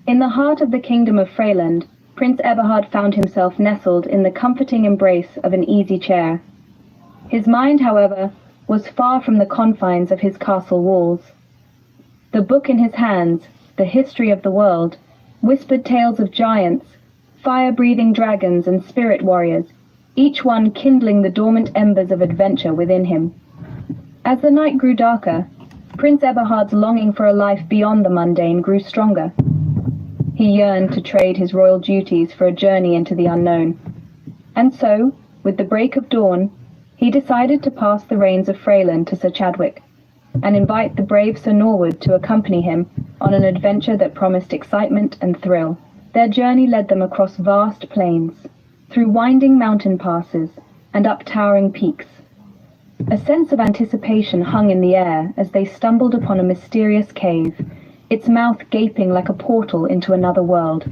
In the heart of the kingdom of Freyland, Prince Eberhard found himself nestled in the comforting embrace of an easy chair. His mind, however, was far from the confines of his castle walls. The book in his hands, the history of the world, whispered tales of giants, fire-breathing dragons and spirit warriors, each one kindling the dormant embers of adventure within him. As the night grew darker, Prince Eberhard's longing for a life beyond the mundane grew stronger. He yearned to trade his royal duties for a journey into the unknown. And so, with the break of dawn, he decided to pass the reins of Freyland to Sir Chadwick, and invite the brave Sir Norwood to accompany him on an adventure that promised excitement and thrill. Their journey led them across vast plains, through winding mountain passes, and up towering peaks. A sense of anticipation hung in the air as they stumbled upon a mysterious cave, its mouth gaping like a portal into another world.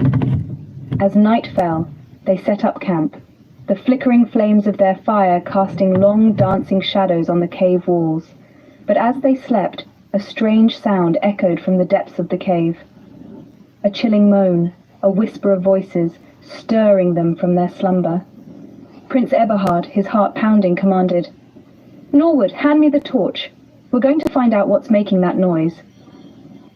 As night fell, they set up camp, the flickering flames of their fire casting long dancing shadows on the cave walls. But as they slept, a strange sound echoed from the depths of the cave. A chilling moan, a whisper of voices, stirring them from their slumber. Prince Eberhard, his heart pounding, commanded, "Norwood, hand me the torch. We're going to find out what's making that noise."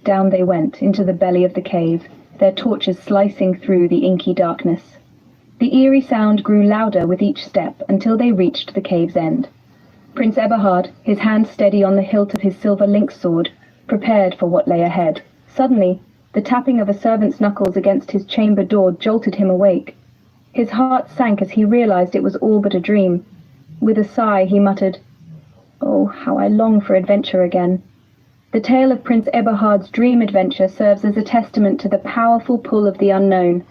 Down they went into the belly of the cave, their torches slicing through the inky darkness. The eerie sound grew louder with each step until they reached the cave's end. Prince Eberhard, his hand steady on the hilt of his silver lynx sword, prepared for what lay ahead. Suddenly, the tapping of a servant's knuckles against his chamber door jolted him awake. His heart sank as he realized it was all but a dream. With a sigh, he muttered, "Oh, how I long for adventure again." The tale of Prince Eberhard's dream adventure serves as a testament to the powerful pull of the unknown,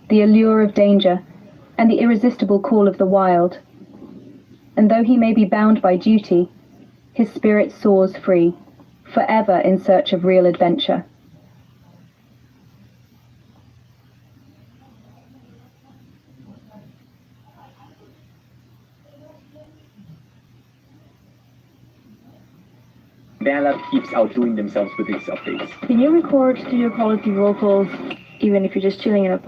the allure of danger, and the irresistible call of the wild. And though he may be bound by duty, his spirit soars free, forever in search of real adventure. Vanilla keeps outdoing themselves with these updates. Can you record studio quality roll calls, even if you're just chilling in a...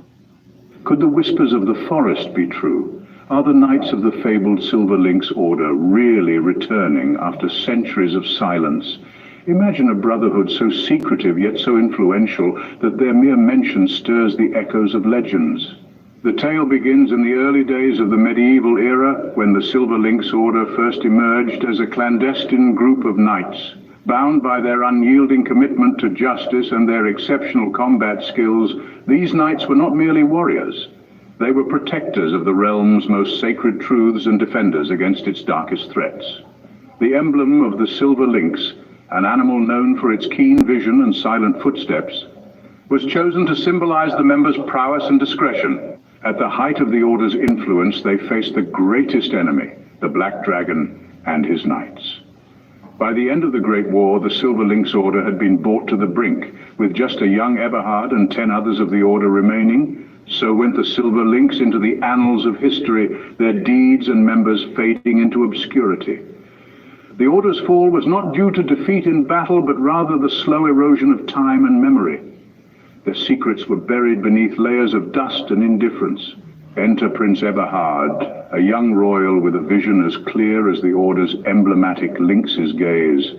Could the whispers of the forest be true? Are the knights of the fabled Silver Lynx Order really returning after centuries of silence? Imagine a brotherhood so secretive yet so influential that their mere mention stirs the echoes of legends. The tale begins in the early days of the medieval era, when the Silver Lynx Order first emerged as a clandestine group of knights. Bound by their unyielding commitment to justice and their exceptional combat skills, these knights were not merely warriors. They were protectors of the realm's most sacred truths and defenders against its darkest threats. The emblem of the Silver Lynx, an animal known for its keen vision and silent footsteps, was chosen to symbolize the members' prowess and discretion. At the height of the Order's influence, they faced the greatest enemy, the Black Dragon and his knights. By the end of the Great War, the Silver Lynx Order had been brought to the brink, with just a young Eberhard and 10 others of the Order remaining. So went the Silver Lynx into the annals of history, their deeds and members fading into obscurity. The Order's fall was not due to defeat in battle, but rather the slow erosion of time and memory. Their secrets were buried beneath layers of dust and indifference. Enter Prince Eberhard, a young royal with a vision as clear as the Order's emblematic lynx's gaze.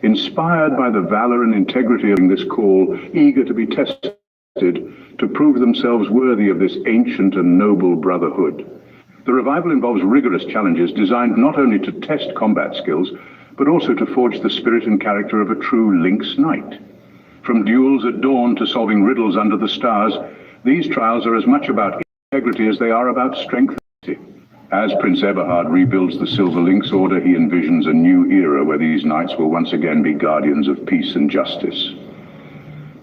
Inspired by the valor and integrity of this call, eager to be tested, to prove themselves worthy of this ancient and noble brotherhood. The revival involves rigorous challenges designed not only to test combat skills, but also to forge the spirit and character of a true lynx knight. From duels at dawn to solving riddles under the stars, these trials are as much about integrity as they are about strength. As Prince Eberhard rebuilds the Silver Lynx Order, he envisions a new era where these knights will once again be guardians of peace and justice.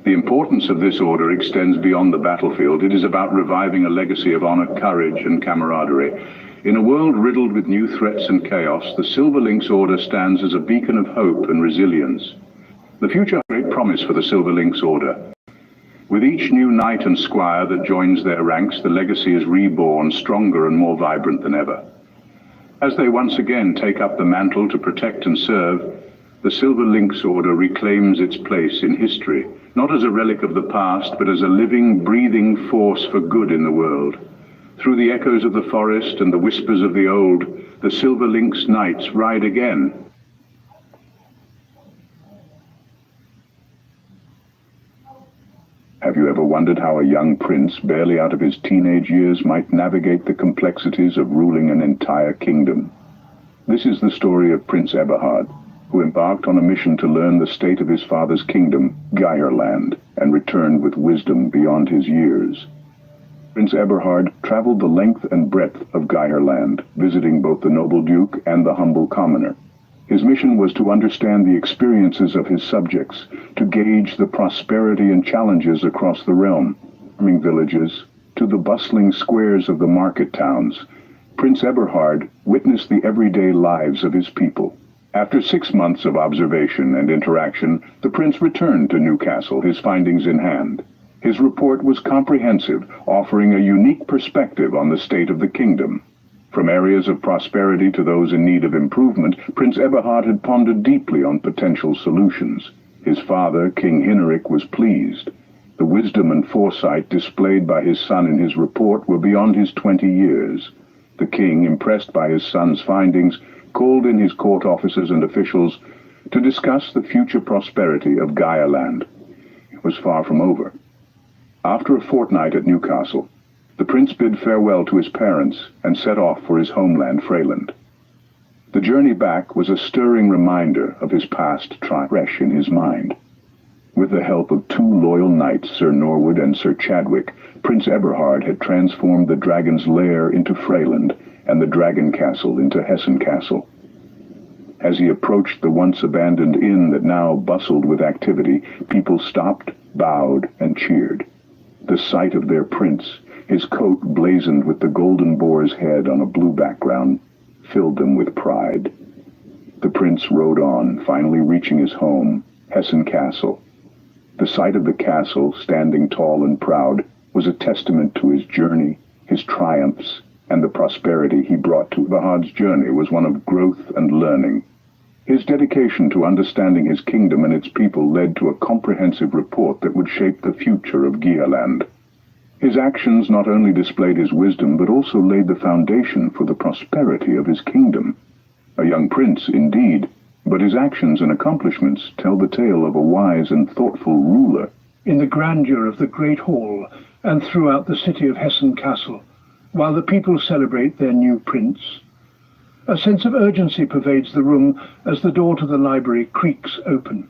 The importance of this order extends beyond the battlefield. It is about reviving a legacy of honor, courage, and camaraderie. In a world riddled with new threats and chaos, the Silver Lynx Order stands as a beacon of hope and resilience. The future has great promise for the Silver Lynx Order. With each new knight and squire that joins their ranks, the legacy is reborn, stronger and more vibrant than ever. As they once again take up the mantle to protect and serve, The Silver Lynx Order reclaims its place in history, not as a relic of the past, but as a living, breathing force for good in the world. Through the echoes of the forest and the whispers of the old, the Silver Lynx Knights ride again. Have you ever wondered how a young prince, barely out of his teenage years, might navigate the complexities of ruling an entire kingdom? This is the story of Prince Eberhard, who embarked on a mission to learn the state of his father's kingdom, Geierland, and returned with wisdom beyond his years. Prince Eberhard traveled the length and breadth of Geierland, visiting both the noble duke and the humble commoner. His mission was to understand the experiences of his subjects, to gauge the prosperity and challenges across the realm, farming villages to the bustling squares of the market towns. Prince Eberhard witnessed the everyday lives of his people. After 6 months of observation and interaction, the prince returned to Newcastle, his findings in hand. His report was comprehensive, offering a unique perspective on the state of the kingdom. From areas of prosperity to those in need of improvement, Prince Eberhard had pondered deeply on potential solutions. His father, King Hinnerich, was pleased. The wisdom and foresight displayed by his son in his report were beyond his 20 years. The king, impressed by his son's findings, called in his court officers and officials to discuss the future prosperity of Geierland. It was far from over. After a fortnight at Newcastle, the prince bid farewell to his parents and set off for his homeland, Freyland. The journey back was a stirring reminder of his past triumph fresh in his mind. With the help of 2 loyal knights, Sir Norwood and Sir Chadwick, Prince Eberhard had transformed the Dragon's Lair into Freyland and the Dragon Castle into Hessen Castle. As he approached the once abandoned inn that now bustled with activity, people stopped, bowed, and cheered. The sight of their prince, his coat blazoned with the golden boar's head on a blue background, filled them with pride. The prince rode on, finally reaching his home, Hessen Castle. The sight of the castle, standing tall and proud, was a testament to his journey, his triumphs, and the prosperity he brought to Eberhard's journey was one of growth and learning. His dedication to understanding his kingdom and its people led to a comprehensive report that would shape the future of Geierland. His actions not only displayed his wisdom, but also laid the foundation for the prosperity of his kingdom. A young prince, indeed, but his actions and accomplishments tell the tale of a wise and thoughtful ruler. In the grandeur of the great hall and throughout the city of Hessen Castle, while the people celebrate their new prince, a sense of urgency pervades the room as the door to the library creaks open.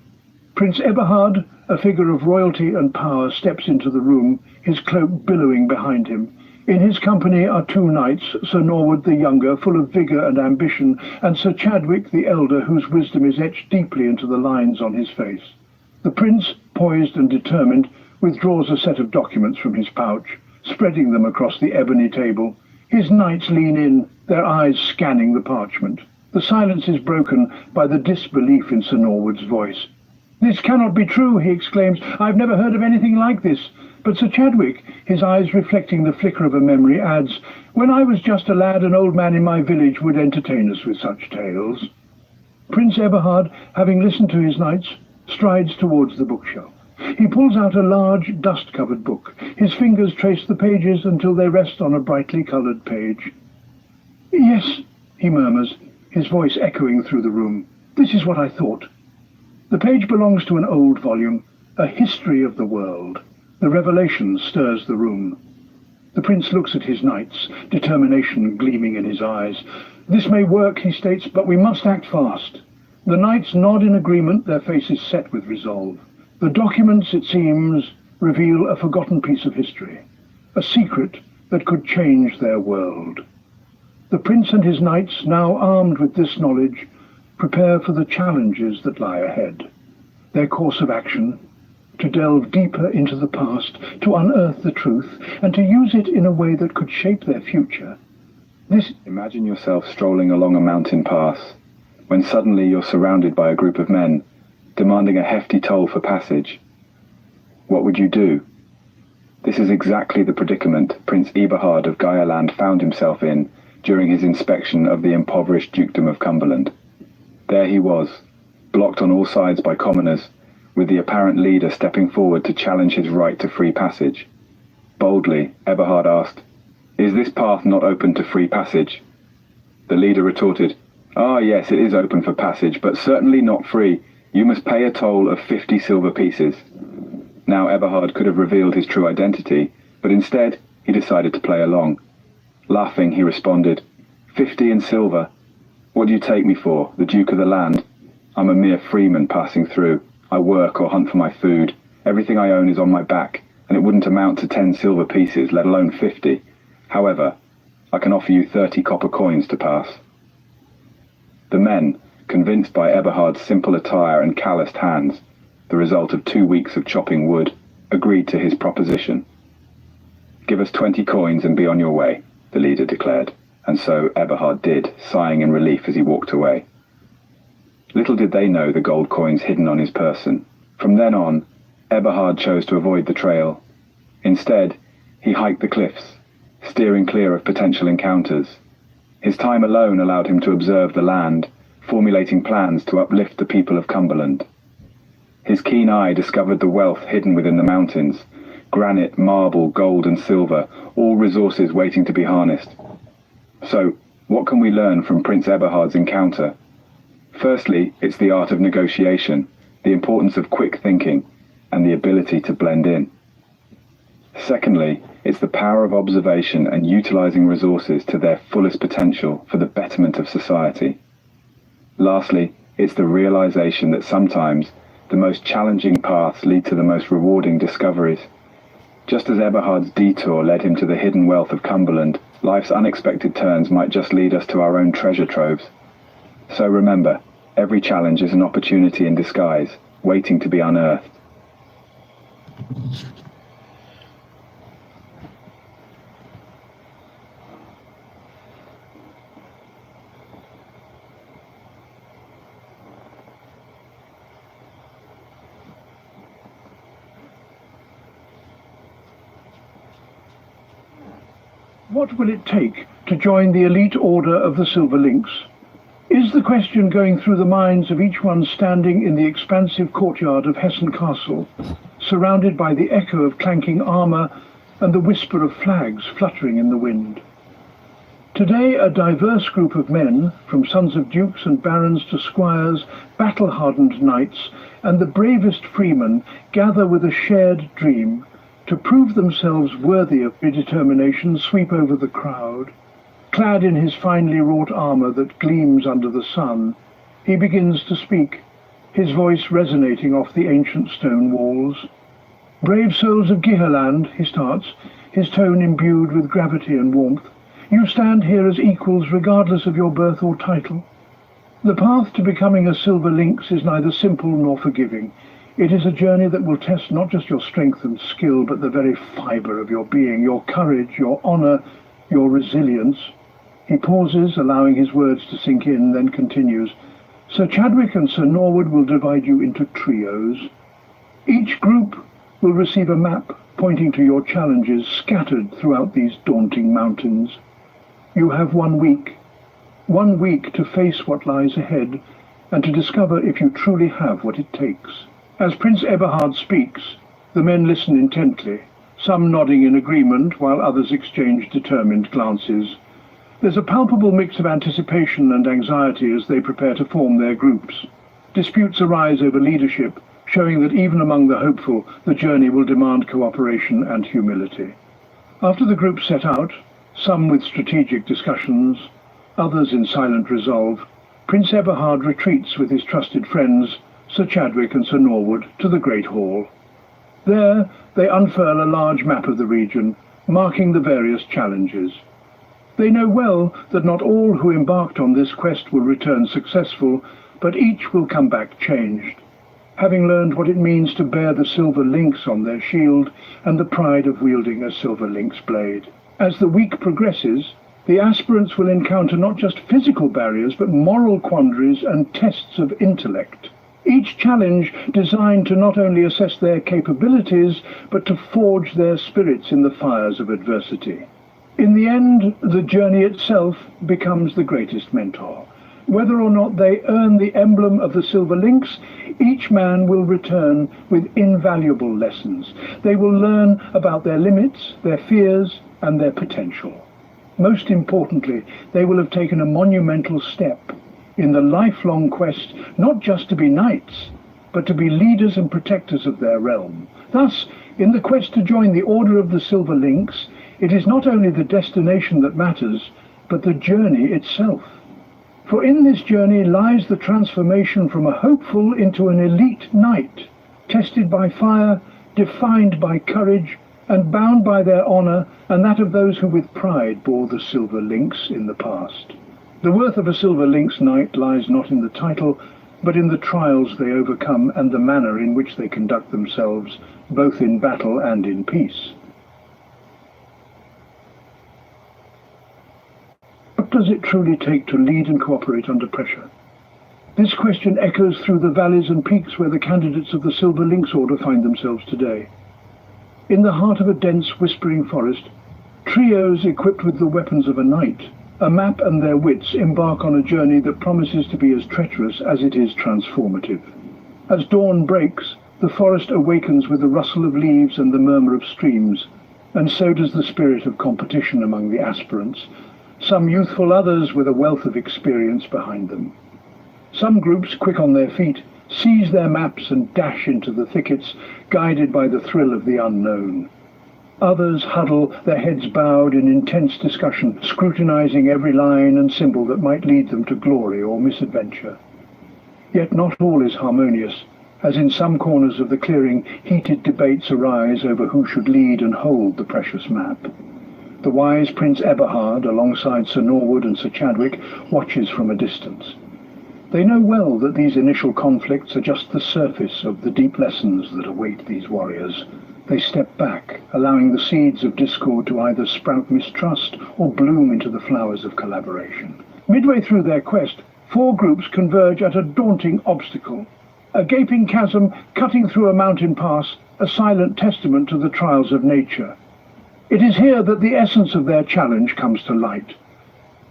Prince Eberhard, a figure of royalty and power, steps into the room, his cloak billowing behind him. In his company are 2 knights, Sir Norwood the younger, full of vigour and ambition, and Sir Chadwick the elder, whose wisdom is etched deeply into the lines on his face. The prince, poised and determined, withdraws a set of documents from his pouch, spreading them across the ebony table. His knights lean in, their eyes scanning the parchment. The silence is broken by the disbelief in Sir Norwood's voice. "This cannot be true," he exclaims. "I've never heard of anything like this." But Sir Chadwick, his eyes reflecting the flicker of a memory, adds, "When I was just a lad, an old man in my village would entertain us with such tales." Prince Eberhard, having listened to his knights, strides towards the bookshelf. He pulls out a large, dust-covered book. His fingers trace the pages until they rest on a brightly coloured page. "Yes," he murmurs, his voice echoing through the room. "This is what I thought." The page belongs to an old volume, A History of the World. The revelation stirs the room. The prince looks at his knights, determination gleaming in his eyes. "This may work," he states, "but we must act fast." The knights nod in agreement, their faces set with resolve. The documents, it seems, reveal a forgotten piece of history, a secret that could change their world. The prince and his knights, now armed with this knowledge, prepare for the challenges that lie ahead. Their course of action: to delve deeper into the past, to unearth the truth, and to use it in a way that could shape their future. Imagine yourself strolling along a mountain pass, when suddenly you're surrounded by a group of men, demanding a hefty toll for passage. What would you do? This is exactly the predicament Prince Eberhard of Geierland found himself in during his inspection of the impoverished dukedom of Cumberland. There he was, blocked on all sides by commoners, with the apparent leader stepping forward to challenge his right to free passage. Boldly, Eberhard asked, "Is this path not open to free passage?" The leader retorted, "Ah, yes, it is open for passage, but certainly not free. You must pay a toll of 50 silver pieces." Now Eberhard could have revealed his true identity, but instead he decided to play along. Laughing, he responded, 50 in silver? What do you take me for, the Duke of the land? I'm a mere freeman passing through. I work or hunt for my food. Everything I own is on my back, and it wouldn't amount to 10 silver pieces, let alone 50. However, I can offer you 30 copper coins to pass." The men, convinced by Eberhard's simple attire and calloused hands, the result of 2 weeks of chopping wood, agreed to his proposition. "Give us 20 coins and be on your way," the leader declared, and so Eberhard did, sighing in relief as he walked away. Little did they know the gold coins hidden on his person. From then on, Eberhard chose to avoid the trail. Instead, he hiked the cliffs, steering clear of potential encounters. His time alone allowed him to observe the land, formulating plans to uplift the people of Cumberland. His keen eye discovered the wealth hidden within the mountains: granite, marble, gold and silver, all resources waiting to be harnessed. So, what can we learn from Prince Eberhard's encounter? Firstly, it's the art of negotiation, the importance of quick thinking, and the ability to blend in. Secondly, it's the power of observation and utilizing resources to their fullest potential for the betterment of society. Lastly, it's the realization that sometimes the most challenging paths lead to the most rewarding discoveries. Just as Eberhard's detour led him to the hidden wealth of Cumberland, life's unexpected turns might just lead us to our own treasure troves. So remember, every challenge is an opportunity in disguise, waiting to be unearthed. What will it take to join the elite order of the Silver Links? Is the question going through the minds of each one standing in the expansive courtyard of Hessen Castle, surrounded by the echo of clanking armour and the whisper of flags fluttering in the wind? Today a diverse group of men, from sons of dukes and barons to squires, battle-hardened knights, and the bravest freemen, gather with a shared dream: to prove themselves worthy of determination, sweep over the crowd. Clad in his finely wrought armour that gleams under the sun, he begins to speak, his voice resonating off the ancient stone walls. "Brave souls of Giherland," he starts, his tone imbued with gravity and warmth, "you stand here as equals regardless of your birth or title. The path to becoming a Silver Lynx is neither simple nor forgiving. It is a journey that will test not just your strength and skill, but the very fibre of your being, your courage, your honour, your resilience." He pauses, allowing his words to sink in, then continues, "Sir Chadwick and Sir Norwood will divide you into trios. Each group will receive a map pointing to your challenges scattered throughout these daunting mountains. You have 1 week. 1 week to face what lies ahead and to discover if you truly have what it takes." As Prince Eberhard speaks, the men listen intently, some nodding in agreement while others exchange determined glances. There's a palpable mix of anticipation and anxiety as they prepare to form their groups. Disputes arise over leadership, showing that even among the hopeful, the journey will demand cooperation and humility. After the groups set out, some with strategic discussions, others in silent resolve, Prince Eberhard retreats with his trusted friends, Sir Chadwick and Sir Norwood, to the Great Hall. There they unfurl a large map of the region, marking the various challenges. They know well that not all who embarked on this quest will return successful, but each will come back changed, having learned what it means to bear the silver lynx on their shield and the pride of wielding a silver lynx blade. As the week progresses, the aspirants will encounter not just physical barriers, but moral quandaries and tests of intellect. Each challenge designed to not only assess their capabilities, but to forge their spirits in the fires of adversity. In the end, the journey itself becomes the greatest mentor, Whether or not they earn the emblem of the silver lynx, each man will return with invaluable lessons. They will learn about their limits, their fears, and their potential. Most importantly, they will have taken a monumental step in the lifelong quest not just to be knights, but to be leaders and protectors of their realm. Thus, in the quest to join the Order of the Silver Lynx, it is not only the destination that matters, but the journey itself. For in this journey lies the transformation from a hopeful into an elite knight, tested by fire, defined by courage, and bound by their honour and that of those who with pride bore the silver lynx in the past. The worth of a silver lynx knight lies not in the title, but in the trials they overcome and the manner in which they conduct themselves, both in battle and in peace. What does it truly take to lead and cooperate under pressure? This question echoes through the valleys and peaks where the candidates of the Silver Lynx Order find themselves today. In the heart of a dense, whispering forest, trios equipped with the weapons of a knight, a map and their wits embark on a journey that promises to be as treacherous as it is transformative. As dawn breaks, the forest awakens with the rustle of leaves and the murmur of streams, and so does the spirit of competition among the aspirants, some youthful, others with a wealth of experience behind them. Some groups, quick on their feet, seize their maps and dash into the thickets, guided by the thrill of the unknown. Others huddle, their heads bowed in intense discussion, scrutinizing every line and symbol that might lead them to glory or misadventure. Yet not all is harmonious, as in some corners of the clearing heated debates arise over who should lead and hold the precious map. The wise Prince Eberhard, alongside Sir Norwood and Sir Chadwick, watches from a distance. They know well that these initial conflicts are just the surface of the deep lessons that await these warriors. They step back, allowing the seeds of discord to either sprout mistrust or bloom into the flowers of collaboration. Midway through their quest, four groups converge at a daunting obstacle. A gaping chasm cutting through a mountain pass, a silent testament to the trials of nature. It is here that the essence of their challenge comes to light.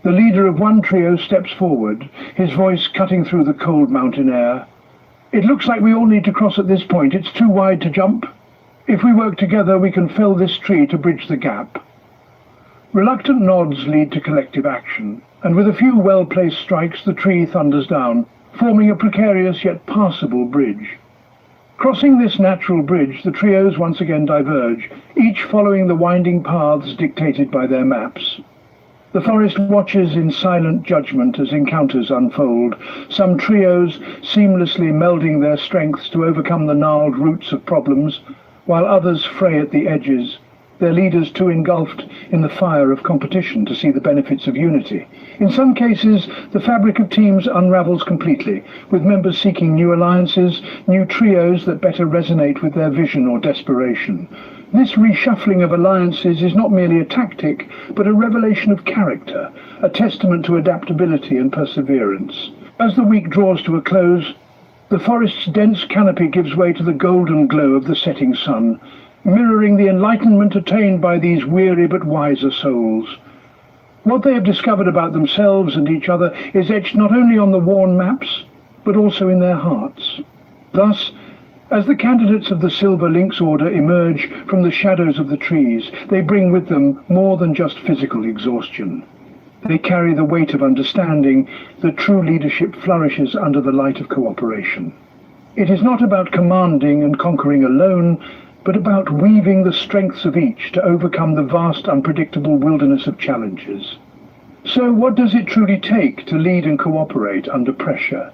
The leader of one trio steps forward, his voice cutting through the cold mountain air. "It looks like we all need to cross at this point. It's too wide to jump. If we work together, we can fell this tree to bridge the gap." Reluctant nods lead to collective action, and with a few well-placed strikes, the tree thunders down, forming a precarious yet passable bridge. Crossing this natural bridge, the trios once again diverge, each following the winding paths dictated by their maps. The forest watches in silent judgment as encounters unfold, some trios seamlessly melding their strengths to overcome the gnarled roots of problems, while others fray at the edges, their leaders too engulfed in the fire of competition to see the benefits of unity. In some cases, the fabric of teams unravels completely, with members seeking new alliances, new trios that better resonate with their vision or desperation. This reshuffling of alliances is not merely a tactic, but a revelation of character, a testament to adaptability and perseverance. As the week draws to a close, the forest's dense canopy gives way to the golden glow of the setting sun, mirroring the enlightenment attained by these weary but wiser souls. What they have discovered about themselves and each other is etched not only on the worn maps, but also in their hearts. Thus, as the candidates of the Silver Lynx Order emerge from the shadows of the trees, they bring with them more than just physical exhaustion. They carry the weight of understanding that true leadership flourishes under the light of cooperation. It is not about commanding and conquering alone, but about weaving the strengths of each to overcome the vast, unpredictable wilderness of challenges. So what does it truly take to lead and cooperate under pressure?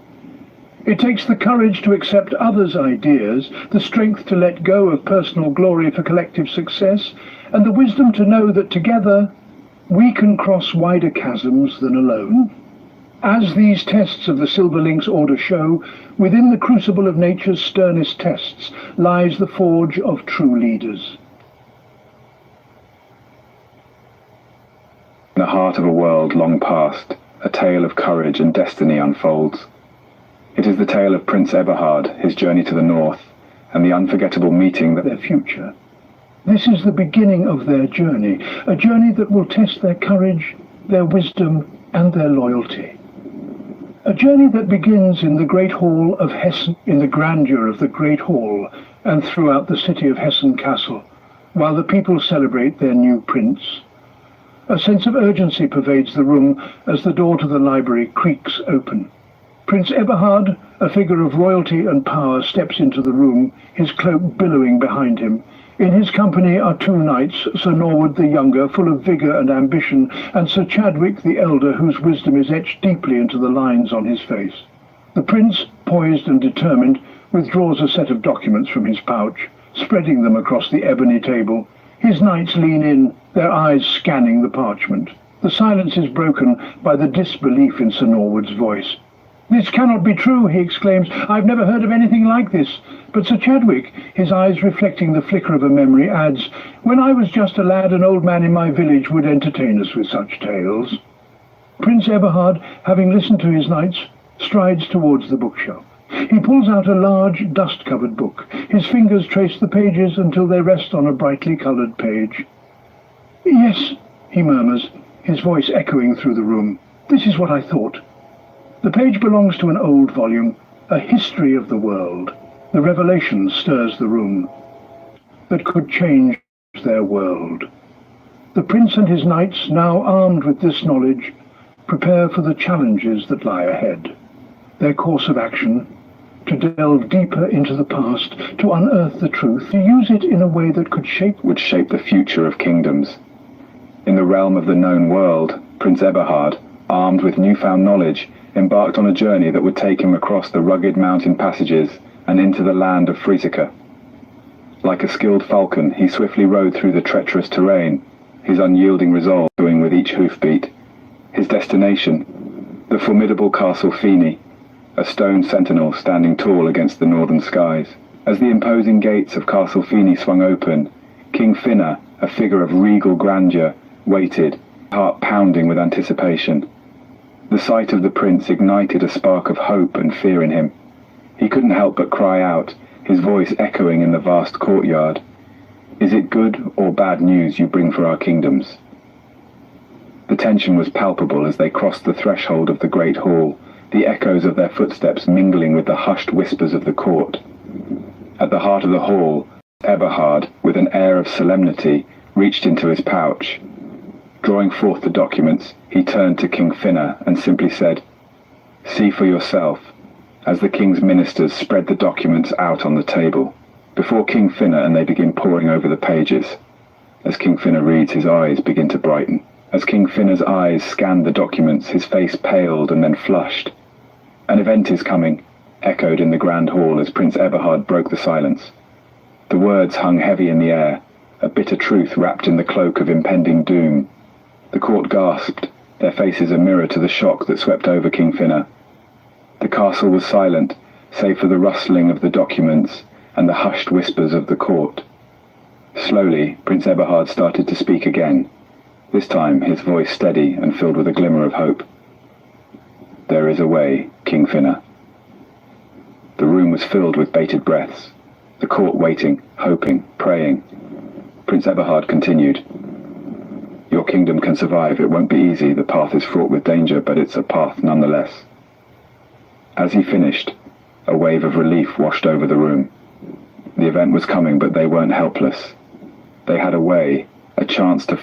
It takes the courage to accept others' ideas, the strength to let go of personal glory for collective success, and the wisdom to know that together we can cross wider chasms than alone. As these tests of the Silver Lynx Order show, within the crucible of nature's sternest tests lies the forge of true leaders. In the heart of a world long past, a tale of courage and destiny unfolds. It is the tale of Prince Eberhard, his journey to the north, and the unforgettable meeting that Their future. This is the beginning of their journey, a journey that will test their courage, their wisdom, and their loyalty. A journey that begins in the great hall of Hessen, in the grandeur of the great hall, and throughout the city of Hessen Castle, while the people celebrate their new prince. A sense of urgency pervades the room as the door to the library creaks open. Prince Eberhard, a figure of royalty and power, steps into the room, his cloak billowing behind him. In his company are two knights, Sir Norwood the younger, full of vigour and ambition, and Sir Chadwick the elder, whose wisdom is etched deeply into the lines on his face. The prince, poised and determined, withdraws a set of documents from his pouch, spreading them across the ebony table. His knights lean in, their eyes scanning the parchment. The silence is broken by the disbelief in Sir Norwood's voice. "This cannot be true," he exclaims. "I've never heard of anything like this." But Sir Chadwick, his eyes reflecting the flicker of a memory, adds, "When I was just a lad, an old man in my village would entertain us with such tales." Prince Eberhard, having listened to his knights, strides towards the bookshelf. He pulls out a large, dust-covered book. His fingers trace the pages until they rest on a brightly coloured page. "Yes," he murmurs, his voice echoing through the room. "This is what I thought." The page belongs to an old volume, A History of the World. The revelation stirs the room. That could change their world. The prince and his knights, now armed with this knowledge, prepare for the challenges that lie ahead. Their course of action, to delve deeper into the past, to unearth the truth, to use it in a way that would shape the future of kingdoms. In the realm of the known world, Prince Eberhard, armed with newfound knowledge, embarked on a journey that would take him across the rugged mountain passages and into the land of Frisica. Like a skilled falcon, he swiftly rode through the treacherous terrain, his unyielding resolve going with each hoofbeat. His destination, the formidable Castle Fini, a stone sentinel standing tall against the northern skies. As the imposing gates of Castle Fini swung open, King Finna, a figure of regal grandeur, waited, heart pounding with anticipation. The sight of the prince ignited a spark of hope and fear in him. He couldn't help but cry out, his voice echoing in the vast courtyard, "Is it good or bad news you bring for our kingdoms?" The tension was palpable as they crossed the threshold of the great hall, the echoes of their footsteps mingling with the hushed whispers of the court. At the heart of the hall, Eberhard, with an air of solemnity, reached into his pouch. Drawing forth the documents, he turned to King Finna and simply said, "See for yourself," as the king's ministers spread the documents out on the table. Before King Finna and they begin poring over the pages. As King Finna reads, his eyes begin to brighten. As King Finna's eyes scanned the documents, his face paled and then flushed. "An event is coming," echoed in the grand hall as Prince Eberhard broke the silence. The words hung heavy in the air, a bitter truth wrapped in the cloak of impending doom. The court gasped, their faces a mirror to the shock that swept over King Finna. The castle was silent, save for the rustling of the documents and the hushed whispers of the court. Slowly, Prince Eberhard started to speak again, this time his voice steady and filled with a glimmer of hope. "There is a way, King Finna." The room was filled with bated breaths, the court waiting, hoping, praying. Prince Eberhard continued, "Your kingdom can survive. It won't be easy. The path is fraught with danger, but it's a path nonetheless." As he finished, a wave of relief washed over the room. The event was coming, but they weren't helpless. They had a way, a chance to...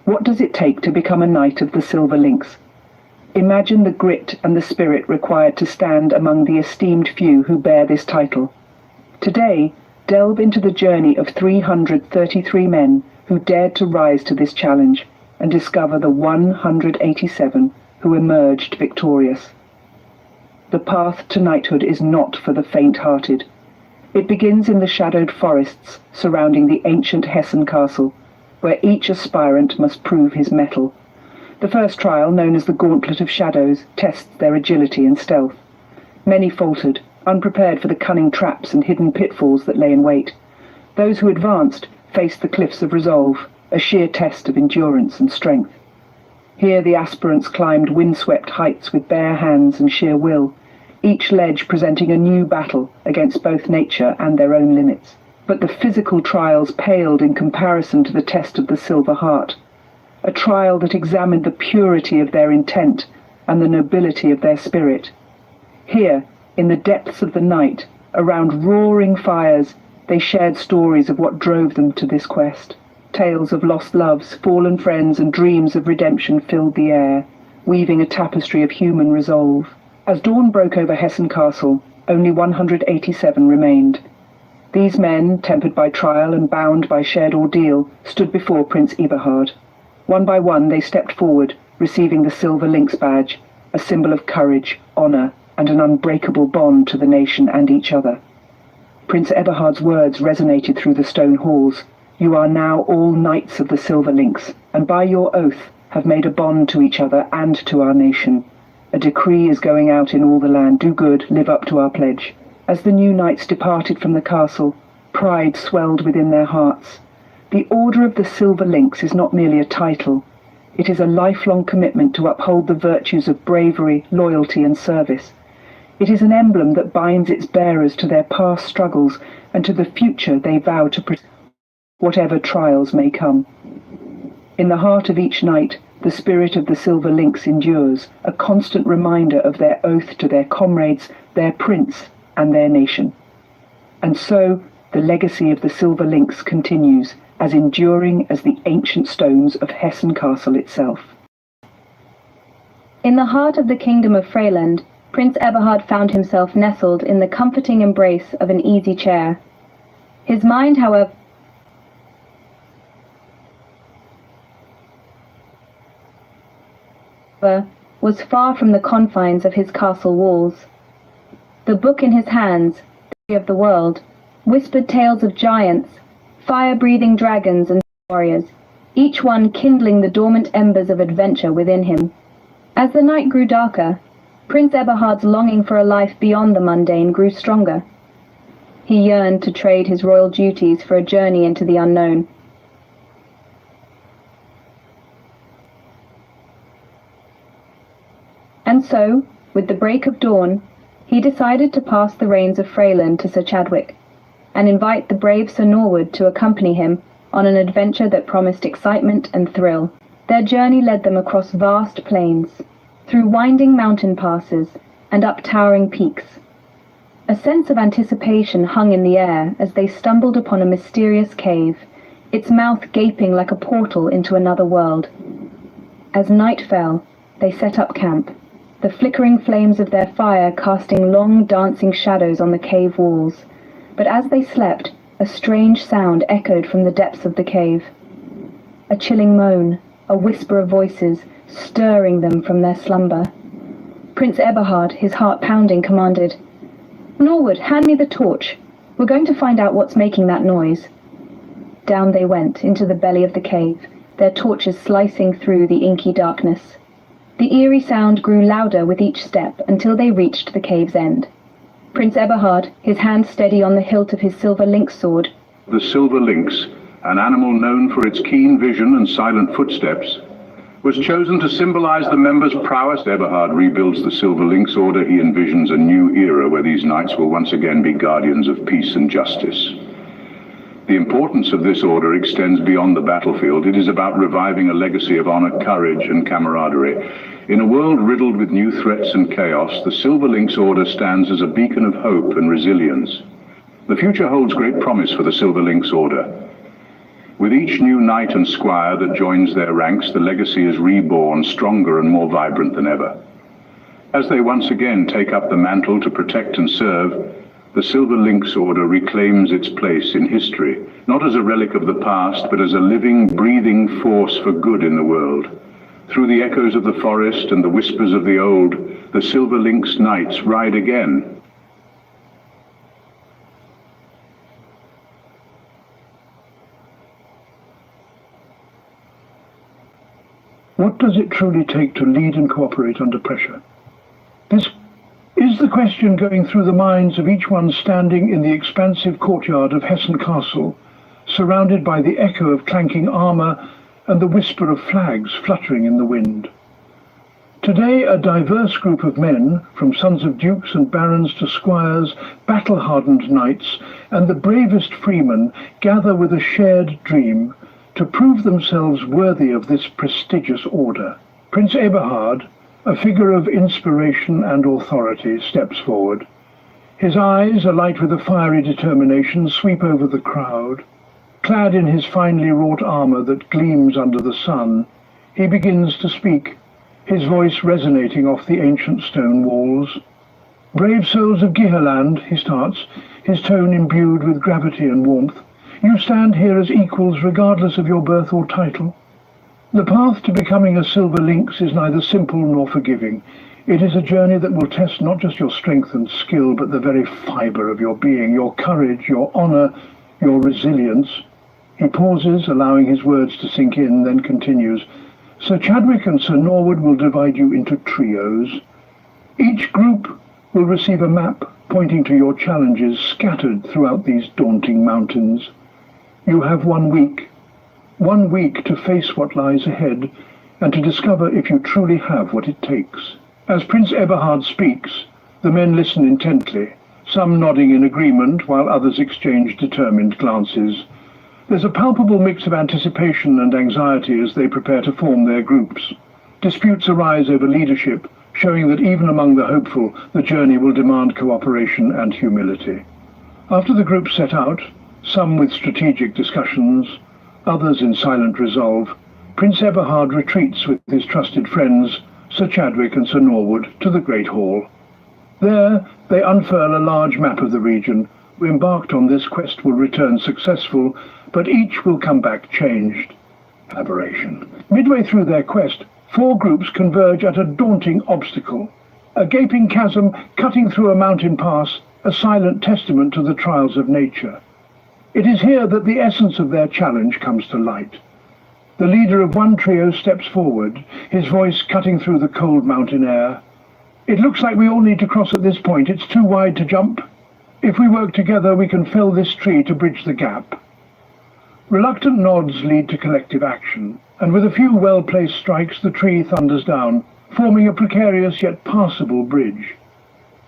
What does it take to become a Knight of the Silver Lynx? Imagine the grit and the spirit required to stand among the esteemed few who bear this title. Today, delve into the journey of 333 men who dared to rise to this challenge and discover the 187 who emerged victorious. The path to knighthood is not for the faint-hearted. It begins in the shadowed forests surrounding the ancient Hessen castle, where each aspirant must prove his mettle. The first trial, known as the Gauntlet of Shadows, tests their agility and stealth. Many faltered, unprepared for the cunning traps and hidden pitfalls that lay in wait. Those who advanced faced the cliffs of resolve, a sheer test of endurance and strength. Here the aspirants climbed windswept heights with bare hands and sheer will, each ledge presenting a new battle against both nature and their own limits. But the physical trials paled in comparison to the test of the silver heart. a trial that examined the purity of their intent and the nobility of their spirit. Here, in the depths of the night, around roaring fires, they shared stories of what drove them to this quest. Tales of lost loves, fallen friends, and dreams of redemption filled the air, weaving a tapestry of human resolve. As dawn broke over Hessen Castle, only 187 remained. These men, tempered by trial and bound by shared ordeal, stood before Prince Eberhard. One by one they stepped forward, receiving the Silver Lynx badge, a symbol of courage, honour, and an unbreakable bond to the nation and each other. Prince Eberhard's words resonated through the stone halls. You are now all knights of the Silver Lynx, and by your oath have made a bond to each other and to our nation. A decree is going out in all the land. Do good, live up to our pledge. As the new knights departed from the castle, pride swelled within their hearts. The Order of the Silver Lynx is not merely a title. It is a lifelong commitment to uphold the virtues of bravery, loyalty, and service. It is an emblem that binds its bearers to their past struggles and to the future they vow to protect, whatever trials may come. In the heart of each knight, the spirit of the Silver Lynx endures, a constant reminder of their oath to their comrades, their prince, and their nation. And so, the legacy of the Silver Lynx continues, as enduring as the ancient stones of Hessen Castle itself. In the heart of the kingdom of Freyland, Prince Eberhard found himself nestled in the comforting embrace of an easy chair. His mind, however, was far from the confines of his castle walls. The book in his hands, the of the world, whispered tales of giants, fire-breathing dragons and warriors, each one kindling the dormant embers of adventure within him. As the night grew darker, Prince Eberhard's longing for a life beyond the mundane grew stronger. He yearned to trade his royal duties for a journey into the unknown. And so, with the break of dawn, he decided to pass the reins of Freyland to Sir Chadwick, and invite the brave Sir Norwood to accompany him on an adventure that promised excitement and thrill. Their journey led them across vast plains, through winding mountain passes, and up towering peaks. A sense of anticipation hung in the air as they stumbled upon a mysterious cave, its mouth gaping like a portal into another world. As night fell, they set up camp, the flickering flames of their fire casting long dancing shadows on the cave walls. But as they slept, a strange sound echoed from the depths of the cave. A chilling moan, a whisper of voices, stirring them from their slumber. Prince Eberhard, his heart pounding, commanded, "Norwood, hand me the torch. We're going to find out what's making that noise." Down they went into the belly of the cave, their torches slicing through the inky darkness. The eerie sound grew louder with each step until they reached the cave's end. Prince Eberhard, his hand steady on the hilt of his silver lynx sword. The silver lynx, an animal known for its keen vision and silent footsteps, was chosen to symbolize the members' prowess. Eberhard rebuilds the Silver Lynx Order. He envisions a new era where these knights will once again be guardians of peace and justice. The importance of this order extends beyond the battlefield. It is about reviving a legacy of honor, courage, and camaraderie. In a world riddled with new threats and chaos, the Silver Lynx Order stands as a beacon of hope and resilience. The future holds great promise for the Silver Lynx Order. With each new knight and squire that joins their ranks, the legacy is reborn, stronger and more vibrant than ever. As they once again take up the mantle to protect and serve, the Silver Lynx Order reclaims its place in history, not as a relic of the past, but as a living, breathing force for good in the world. Through the echoes of the forest and the whispers of the old, the Silver Lynx Knights ride again. What does it truly take to lead and cooperate under pressure? This is the question going through the minds of each one standing in the expansive courtyard of Hessen Castle, surrounded by the echo of clanking armour and the whisper of flags fluttering in the wind. Today, a diverse group of men, from sons of dukes and barons to squires, battle-hardened knights, and the bravest freemen, gather with a shared dream to prove themselves worthy of this prestigious order. Prince Eberhard, a figure of inspiration and authority, steps forward. His eyes, alight with a fiery determination, sweep over the crowd. Clad in his finely wrought armor that gleams under the sun, he begins to speak, his voice resonating off the ancient stone walls. "Brave souls of Giherland," he starts, his tone imbued with gravity and warmth, "you stand here as equals regardless of your birth or title. The path to becoming a silver lynx is neither simple nor forgiving. It is a journey that will test not just your strength and skill, but the very fibre of your being, your courage, your honor, your resilience." He pauses, allowing his words to sink in, then continues, "Sir Chadwick and Sir Norwood will divide you into trios. Each group will receive a map pointing to your challenges scattered throughout these daunting mountains. You have 1 week. 1 week to face what lies ahead and to discover if you truly have what it takes." As Prince Eberhard speaks, the men listen intently, some nodding in agreement while others exchange determined glances. There's a palpable mix of anticipation and anxiety as they prepare to form their groups. Disputes arise over leadership, showing that even among the hopeful, the journey will demand cooperation and humility. After the groups set out, some with strategic discussions, others in silent resolve, Prince Eberhard retreats with his trusted friends, Sir Chadwick and Sir Norwood, to the Great Hall. There they unfurl a large map of the region. Who embarked on this quest will return successful, but each will come back changed. Collaboration. Midway through their quest, 4 groups converge at a daunting obstacle. A gaping chasm cutting through a mountain pass, a silent testament to the trials of nature. It is here that the essence of their challenge comes to light. The leader of one trio steps forward, his voice cutting through the cold mountain air. "It looks like we all need to cross at this point. It's too wide to jump. If we work together, we can fell this tree to bridge the gap." Reluctant nods lead to collective action, and with a few well-placed strikes, the tree thunders down, forming a precarious yet passable bridge.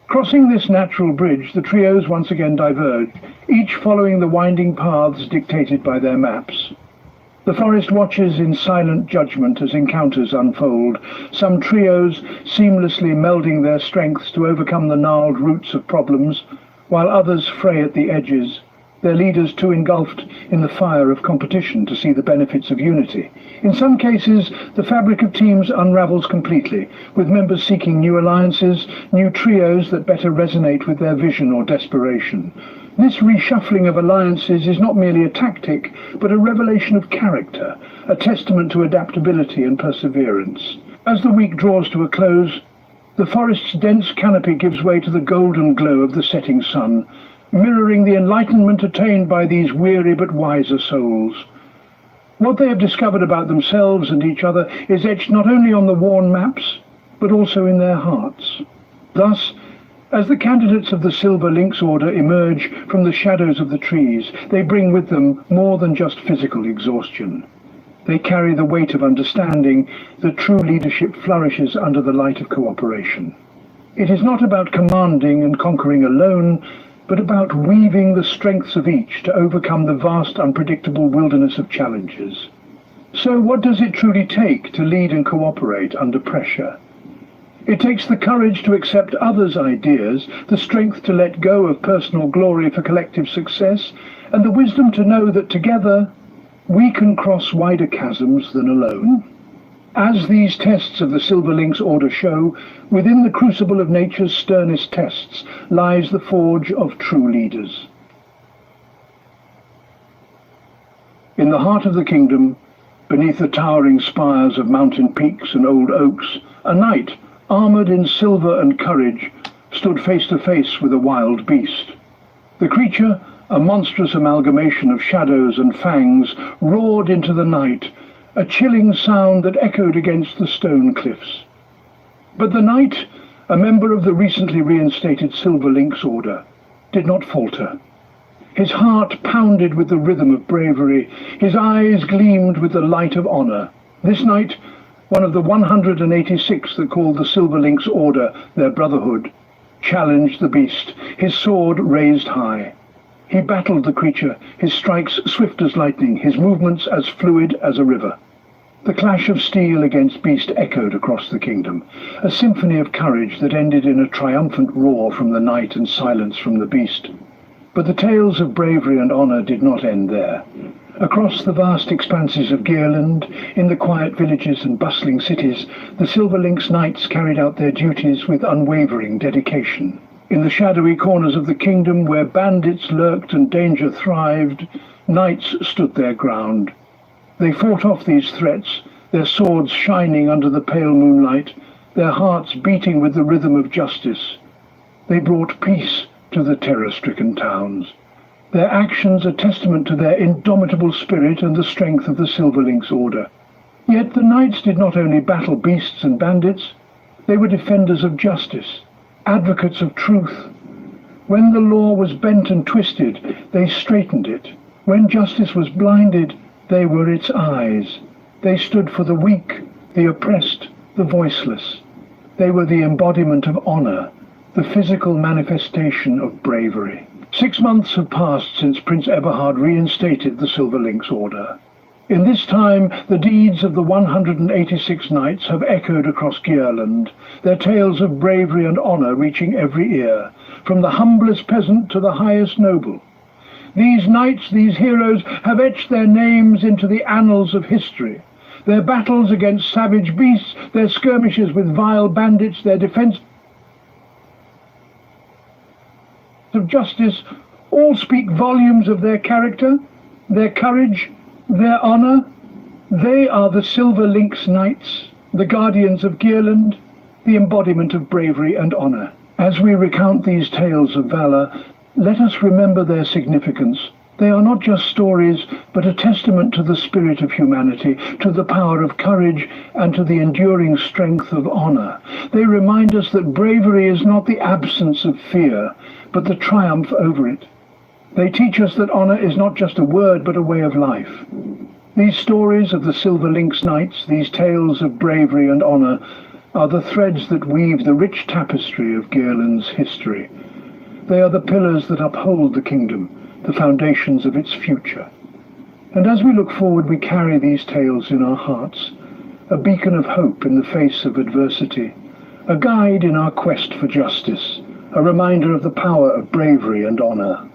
Crossing this natural bridge, the trios once again diverge, each following the winding paths dictated by their maps. The forest watches in silent judgment as encounters unfold, some trios seamlessly melding their strengths to overcome the gnarled roots of problems, while others fray at the edges, their leaders too engulfed in the fire of competition to see the benefits of unity. In some cases, the fabric of teams unravels completely, with members seeking new alliances, new trios that better resonate with their vision or desperation. This reshuffling of alliances is not merely a tactic, but a revelation of character, a testament to adaptability and perseverance. As the week draws to a close, the forest's dense canopy gives way to the golden glow of the setting sun, mirroring the enlightenment attained by these weary but wiser souls. What they have discovered about themselves and each other is etched not only on the worn maps, but also in their hearts. Thus, as the candidates of the Silver Lynx Order emerge from the shadows of the trees, they bring with them more than just physical exhaustion. They carry the weight of understanding that true leadership flourishes under the light of cooperation. It is not about commanding and conquering alone, but about weaving the strengths of each to overcome the vast, unpredictable wilderness of challenges. So what does it truly take to lead and cooperate under pressure? It takes the courage to accept others' ideas, the strength to let go of personal glory for collective success, and the wisdom to know that together we can cross wider chasms than alone. As these tests of the Silver Lynx Order show, within the crucible of nature's sternest tests lies the forge of true leaders. In the heart of the kingdom, beneath the towering spires of mountain peaks and old oaks, a knight, armoured in silver and courage, stood face to face with a wild beast. The creature, a monstrous amalgamation of shadows and fangs, roared into the night, a chilling sound that echoed against the stone cliffs. But the knight, a member of the recently reinstated Silver Lynx Order, did not falter. His heart pounded with the rhythm of bravery, his eyes gleamed with the light of honour. This knight, one of the 186 that called the Silver Lynx Order their brotherhood, challenged the beast, his sword raised high. He battled the creature, his strikes swift as lightning, his movements as fluid as a river. The clash of steel against beast echoed across the kingdom, a symphony of courage that ended in a triumphant roar from the knight and silence from the beast. But the tales of bravery and honour did not end there. Across the vast expanses of Gearland, in the quiet villages and bustling cities, the Silver Lynx Knights carried out their duties with unwavering dedication. In the shadowy corners of the kingdom, where bandits lurked and danger thrived, knights stood their ground. They fought off these threats, their swords shining under the pale moonlight, their hearts beating with the rhythm of justice. They brought peace to the terror-stricken towns. Their actions a testament to their indomitable spirit and the strength of the Silver Lynx Order. Yet the knights did not only battle beasts and bandits, they were defenders of justice, advocates of truth. When the law was bent and twisted, they straightened it. When justice was blinded, they were its eyes. They stood for the weak, the oppressed, the voiceless. They were the embodiment of honour, the physical manifestation of bravery. 6 months have passed since Prince Eberhard reinstated the Silver Lynx Order. In this time, the deeds of the 186 knights have echoed across Gearland, their tales of bravery and honour reaching every ear, from the humblest peasant to the highest noble. These knights, these heroes, have etched their names into the annals of history. Their battles against savage beasts, their skirmishes with vile bandits, their defence of justice, all speak volumes of their character, their courage, their honour. They are the Silver Lynx Knights, the guardians of Gearland, the embodiment of bravery and honour. As we recount these tales of valour, let us remember their significance. They are not just stories, but a testament to the spirit of humanity, to the power of courage, and to the enduring strength of honour. They remind us that bravery is not the absence of fear, but the triumph over it. They teach us that honour is not just a word, but a way of life. These stories of the Silver Lynx Knights, these tales of bravery and honour, are the threads that weave the rich tapestry of Gearland's history. They are the pillars that uphold the kingdom, the foundations of its future. And as we look forward, we carry these tales in our hearts, a beacon of hope in the face of adversity, a guide in our quest for justice, a reminder of the power of bravery and honour.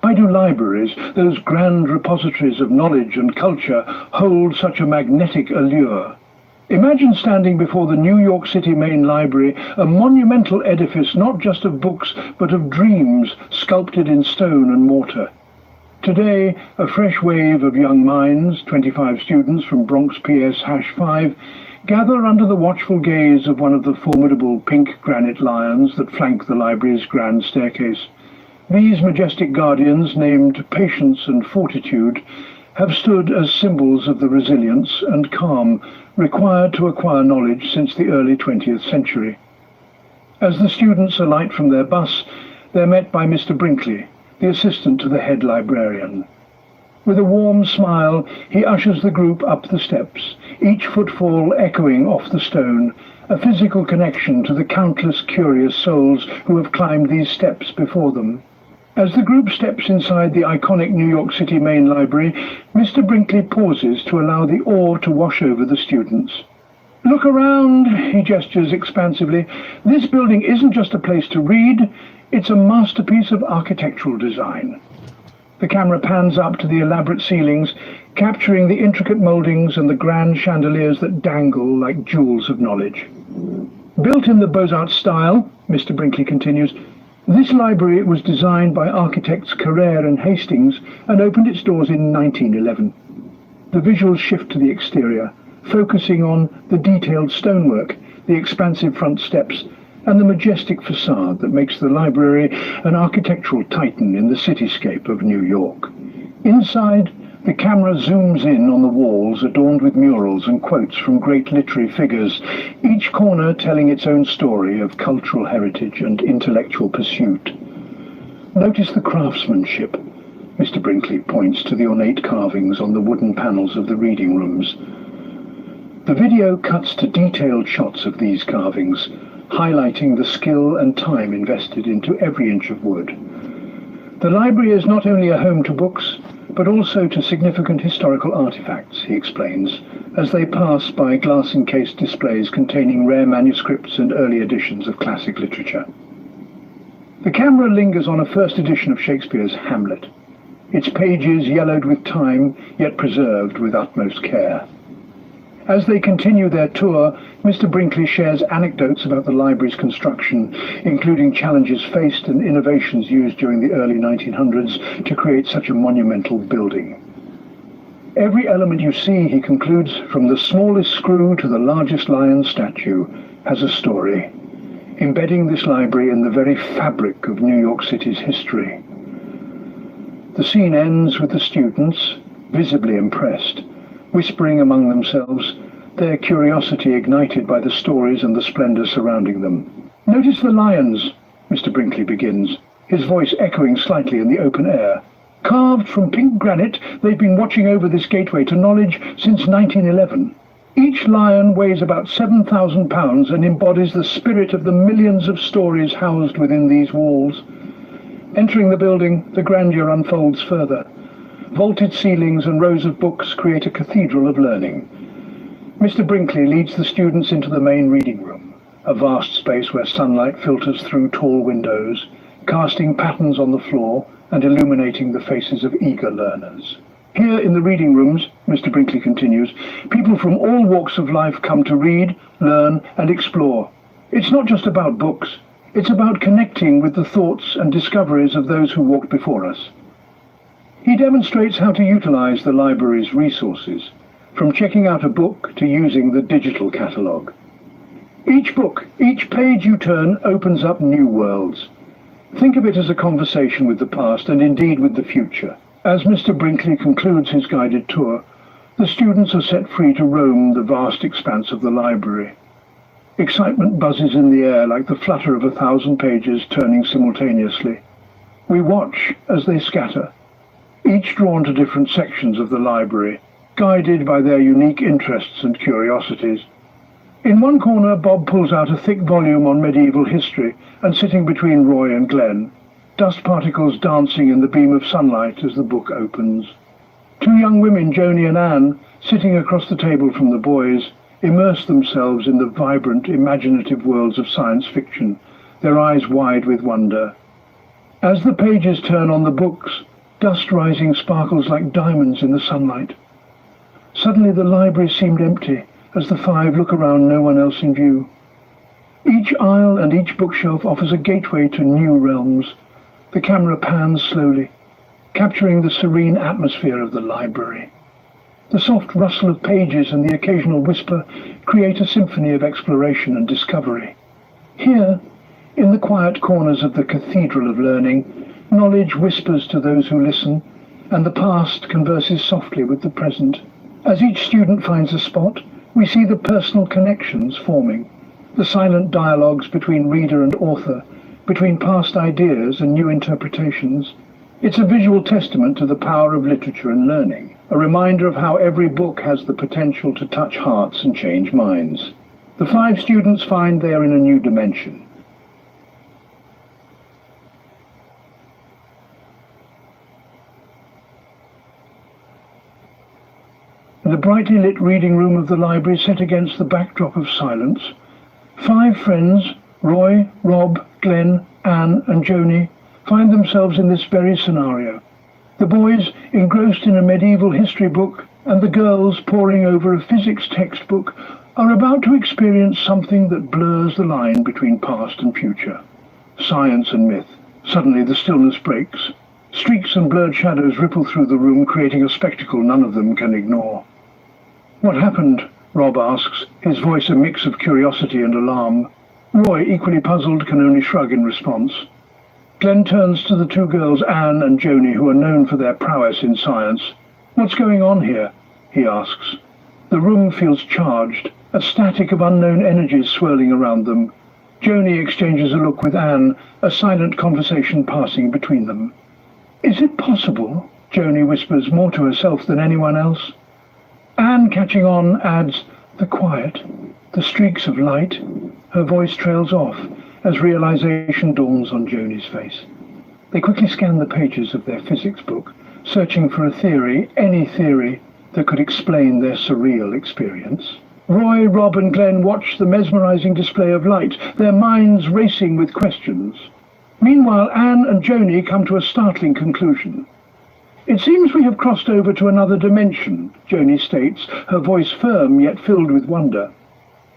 Why do libraries, those grand repositories of knowledge and culture, hold such a magnetic allure? Imagine standing before the New York City Main Library, a monumental edifice not just of books, but of dreams sculpted in stone and mortar. Today, a fresh wave of young minds, 25 students from Bronx PS #5, gather under the watchful gaze of one of the formidable pink granite lions that flank the library's grand staircase. These majestic guardians, named Patience and Fortitude, have stood as symbols of the resilience and calm required to acquire knowledge since the early 20th century. As the students alight from their bus, they're met by Mr. Brinkley, the assistant to the head librarian. With a warm smile, he ushers the group up the steps, each footfall echoing off the stone, a physical connection to the countless curious souls who have climbed these steps before them. As the group steps inside the iconic New York City Main Library, Mr. Brinkley pauses to allow the awe to wash over the students. "Look around," he gestures expansively. "This building isn't just a place to read, it's a masterpiece of architectural design." The camera pans up to the elaborate ceilings, capturing the intricate mouldings and the grand chandeliers that dangle like jewels of knowledge. "Built in the Beaux-Arts style," Mr. Brinkley continues, "this library was designed by architects Carrère and Hastings and opened its doors in 1911. The visuals shift to the exterior, focusing on the detailed stonework, the expansive front steps, and the majestic facade that makes the library an architectural titan in the cityscape of New York. Inside, the camera zooms in on the walls adorned with murals and quotes from great literary figures, each corner telling its own story of cultural heritage and intellectual pursuit. Notice the craftsmanship, Mr. Brinkley points to the ornate carvings on the wooden panels of the reading rooms. The video cuts to detailed shots of these carvings, highlighting the skill and time invested into every inch of wood. The library is not only a home to books, but also to significant historical artifacts, he explains, as they pass by glass-encased displays containing rare manuscripts and early editions of classic literature. The camera lingers on a first edition of Shakespeare's Hamlet, its pages yellowed with time, yet preserved with utmost care. As they continue their tour, Mr. Brinkley shares anecdotes about the library's construction, including challenges faced and innovations used during the early 1900s to create such a monumental building. Every element you see, he concludes, from the smallest screw to the largest lion statue, has a story, embedding this library in the very fabric of New York City's history. The scene ends with the students, visibly impressed, whispering among themselves, their curiosity ignited by the stories and the splendor surrounding them. "Notice the lions," Mr. Brinkley begins, his voice echoing slightly in the open air. "Carved from pink granite, they've been watching over this gateway to knowledge since 1911. Each lion weighs about 7,000 pounds and embodies the spirit of the millions of stories housed within these walls." Entering the building, the grandeur unfolds further. Vaulted ceilings and rows of books create a cathedral of learning. Mr. Brinkley leads the students into the main reading room, a vast space where sunlight filters through tall windows, casting patterns on the floor and illuminating the faces of eager learners. Here in the reading rooms, Mr. Brinkley continues, people from all walks of life come to read, learn and explore. It's not just about books, it's about connecting with the thoughts and discoveries of those who walked before us. He demonstrates how to utilize the library's resources, from checking out a book to using the digital catalogue. Each book, each page you turn opens up new worlds. Think of it as a conversation with the past and indeed with the future. As Mr. Brinkley concludes his guided tour, the students are set free to roam the vast expanse of the library. Excitement buzzes in the air like the flutter of 1,000 pages turning simultaneously. We watch as they scatter, each drawn to different sections of the library, guided by their unique interests and curiosities. In one corner, Bob pulls out a thick volume on medieval history, and sitting between Roy and Glenn, dust particles dancing in the beam of sunlight as the book opens. Two young women, Joni and Anne, sitting across the table from the boys, immerse themselves in the vibrant, imaginative worlds of science fiction, their eyes wide with wonder. As the pages turn on the books, dust rising sparkles like diamonds in the sunlight. Suddenly the library seemed empty, as the five look around, no one else in view. Each aisle and each bookshelf offers a gateway to new realms. The camera pans slowly, capturing the serene atmosphere of the library. The soft rustle of pages and the occasional whisper create a symphony of exploration and discovery. Here, in the quiet corners of the Cathedral of Learning, knowledge whispers to those who listen, and the past converses softly with the present. As each student finds a spot, we see the personal connections forming, the silent dialogues between reader and author, between past ideas and new interpretations. It's a visual testament to the power of literature and learning, a reminder of how every book has the potential to touch hearts and change minds. The five students find they are in a new dimension. In the brightly lit reading room of the library set against the backdrop of silence, five friends, Roy, Rob, Glenn, Anne and Joni, find themselves in this very scenario. The boys engrossed in a medieval history book and the girls poring over a physics textbook are about to experience something that blurs the line between past and future. Science and myth. Suddenly the stillness breaks. Streaks and blurred shadows ripple through the room, creating a spectacle none of them can ignore. "What happened?" Rob asks, his voice a mix of curiosity and alarm. Roy, equally puzzled, can only shrug in response. Glenn turns to the two girls, Anne and Joni, who are known for their prowess in science. "What's going on here?" he asks. The room feels charged, a static of unknown energies swirling around them. Joni exchanges a look with Anne, a silent conversation passing between them. Is it possible? Joni whispers more to herself than anyone else. Anne, catching on, adds, the quiet, the streaks of light. Her voice trails off as realization dawns on Joni's face. They quickly scan the pages of their physics book, searching for a theory, any theory, that could explain their surreal experience. Roy, Rob and Glenn watch the mesmerizing display of light, their minds racing with questions. Meanwhile, Anne and Joni come to a startling conclusion. It seems we have crossed over to another dimension, Joni states, her voice firm yet filled with wonder.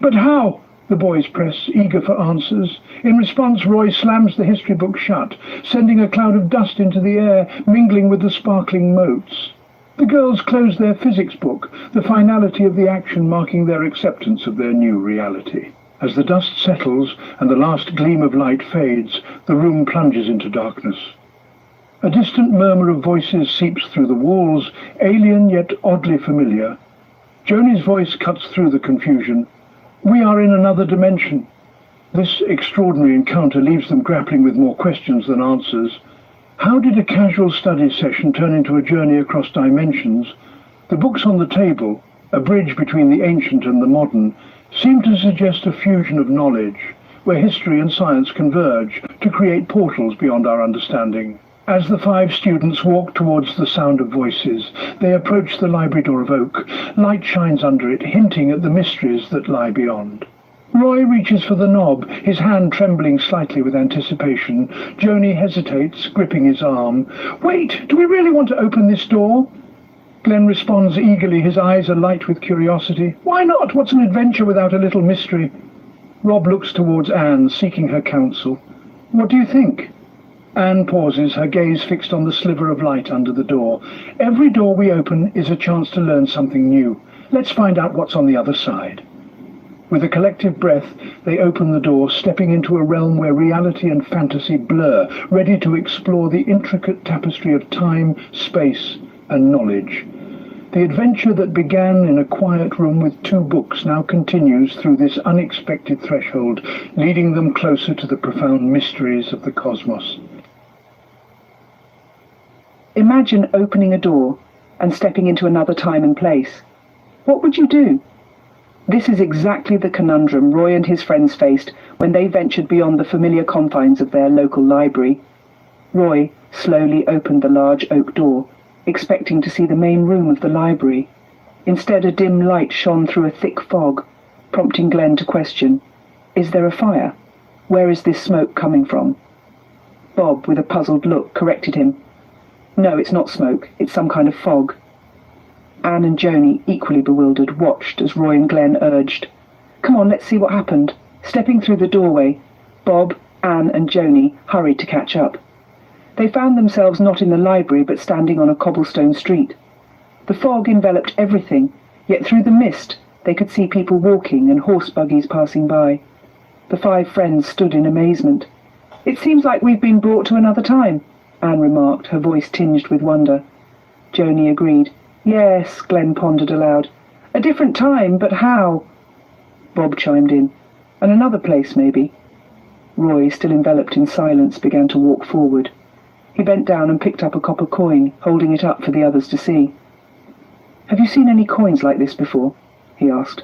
But how? The boys press, eager for answers. In response, Roy slams the history book shut, sending a cloud of dust into the air, mingling with the sparkling motes. The girls close their physics book, the finality of the action marking their acceptance of their new reality. As the dust settles and the last gleam of light fades, the room plunges into darkness. A distant murmur of voices seeps through the walls, alien yet oddly familiar. Joni's voice cuts through the confusion. We are in another dimension. This extraordinary encounter leaves them grappling with more questions than answers. How did a casual study session turn into a journey across dimensions? The books on the table, a bridge between the ancient and the modern, seem to suggest a fusion of knowledge, where history and science converge to create portals beyond our understanding. As the 5 students walk towards the sound of voices, they approach the library door of oak. Light shines under it, hinting at the mysteries that lie beyond. Roy reaches for the knob, his hand trembling slightly with anticipation. Joni hesitates, gripping his arm. Wait, do we really want to open this door? Glenn responds eagerly, his eyes alight with curiosity. Why not? What's an adventure without a little mystery? Rob looks towards Anne, seeking her counsel. What do you think? Anne pauses, her gaze fixed on the sliver of light under the door. Every door we open is a chance to learn something new. Let's find out what's on the other side. With a collective breath, they open the door, stepping into a realm where reality and fantasy blur, ready to explore the intricate tapestry of time, space, and knowledge. The adventure that began in a quiet room with 2 books now continues through this unexpected threshold, leading them closer to the profound mysteries of the cosmos. Imagine opening a door and stepping into another time and place. What would you do? This is exactly the conundrum Roy and his friends faced when they ventured beyond the familiar confines of their local library. Roy slowly opened the large oak door, expecting to see the main room of the library. Instead, a dim light shone through a thick fog, prompting Glenn to question, is there a fire? Where is this smoke coming from? Bob, with a puzzled look, corrected him. No, it's not smoke, it's some kind of fog. Anne and Joni, equally bewildered, watched as Roy and Glenn urged, Come on, let's see what happened. Stepping through the doorway, Bob, Anne and Joni hurried to catch up. They found themselves not in the library but standing on a cobblestone street. The fog enveloped everything, yet through the mist they could see people walking and horse buggies passing by. The 5 friends stood in amazement. It seems like we've been brought to another time, Anne remarked, her voice tinged with wonder. Joni agreed. Yes, Glenn pondered aloud. A different time, but how? Bob chimed in. And another place, maybe. Roy, still enveloped in silence, began to walk forward. He bent down and picked up a copper coin, holding it up for the others to see. Have you seen any coins like this before? He asked.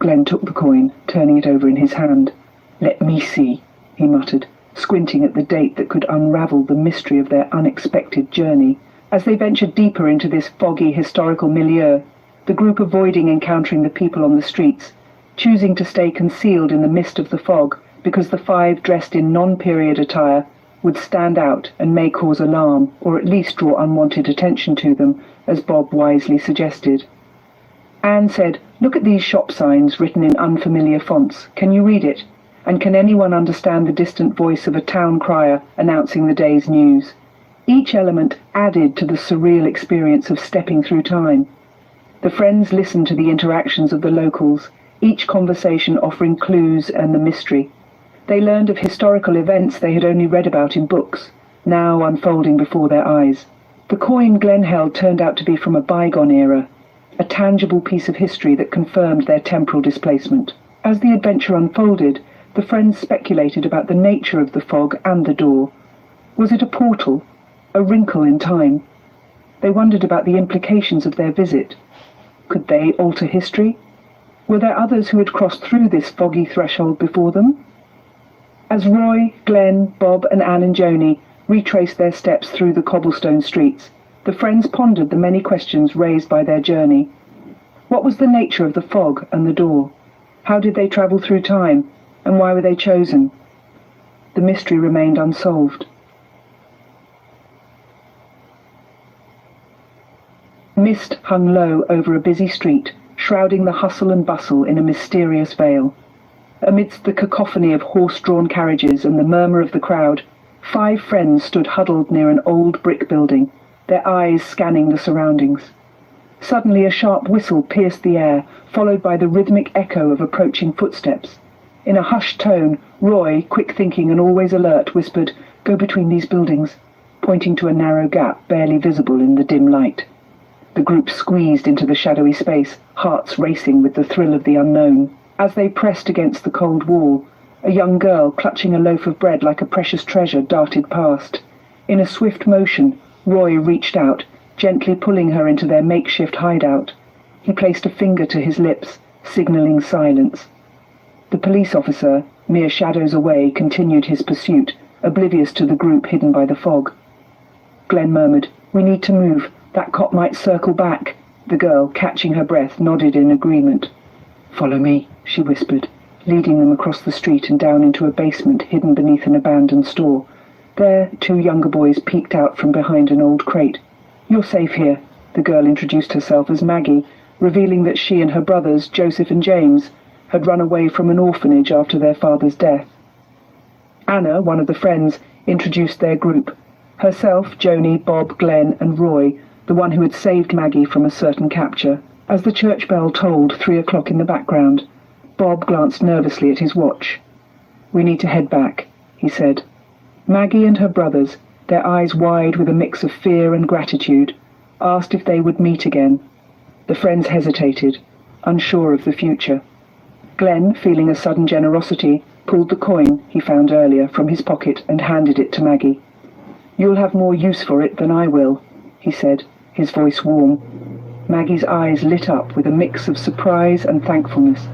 Glenn took the coin, turning it over in his hand. Let me see, he muttered, squinting at the date that could unravel the mystery of their unexpected journey. As they ventured deeper into this foggy historical milieu, the group avoiding encountering the people on the streets, choosing to stay concealed in the mist of the fog because the 5 dressed in non-period attire would stand out and may cause alarm, or at least draw unwanted attention to them, as Bob wisely suggested. Anne said, Look at these shop signs written in unfamiliar fonts. Can you read it? And can anyone understand the distant voice of a town crier announcing the day's news? Each element added to the surreal experience of stepping through time. The friends listened to the interactions of the locals, each conversation offering clues and the mystery. They learned of historical events they had only read about in books, now unfolding before their eyes. The coin Glenn held turned out to be from a bygone era, a tangible piece of history that confirmed their temporal displacement. As the adventure unfolded, the friends speculated about the nature of the fog and the door. Was it a portal? a wrinkle in time. They wondered about the implications of their visit. Could they alter history? Were there others who had crossed through this foggy threshold before them? As Roy, Glenn, Bob and Anne and Joni retraced their steps through the cobblestone streets, the friends pondered the many questions raised by their journey. What was the nature of the fog and the door? How did they travel through time, and why were they chosen? The mystery remained unsolved. Mist hung low over a busy street, shrouding the hustle and bustle in a mysterious veil. Amidst the cacophony of horse-drawn carriages and the murmur of the crowd, 5 friends stood huddled near an old brick building, their eyes scanning the surroundings. Suddenly a sharp whistle pierced the air, followed by the rhythmic echo of approaching footsteps. In a hushed tone, Roy, quick-thinking and always alert, whispered, "Go between these buildings," pointing to a narrow gap barely visible in the dim light. The group squeezed into the shadowy space, hearts racing with the thrill of the unknown. As they pressed against the cold wall, a young girl, clutching a loaf of bread like a precious treasure, darted past. In a swift motion, Roy reached out, gently pulling her into their makeshift hideout. He placed a finger to his lips, signaling silence. The police officer, mere shadows away, continued his pursuit, oblivious to the group hidden by the fog. Glenn murmured, "We need to move. That cop might circle back." The girl, catching her breath, nodded in agreement. "Follow me," she whispered, leading them across the street and down into a basement hidden beneath an abandoned store. There, 2 younger boys peeked out from behind an old crate. "You're safe here." The girl introduced herself as Maggie, revealing that she and her brothers, Joseph and James, had run away from an orphanage after their father's death. Anna, one of the friends, introduced their group. Herself, Joni, Bob, Glenn and Roy, the one who had saved Maggie from a certain capture. As the church bell tolled 3 o'clock in the background, Bob glanced nervously at his watch. "We need to head back," he said. Maggie and her brothers, their eyes wide with a mix of fear and gratitude, asked if they would meet again. The friends hesitated, unsure of the future. Glenn, feeling a sudden generosity, pulled the coin he found earlier from his pocket and handed it to Maggie. "You'll have more use for it than I will," he said, his voice warm. Maggie's eyes lit up with a mix of surprise and thankfulness.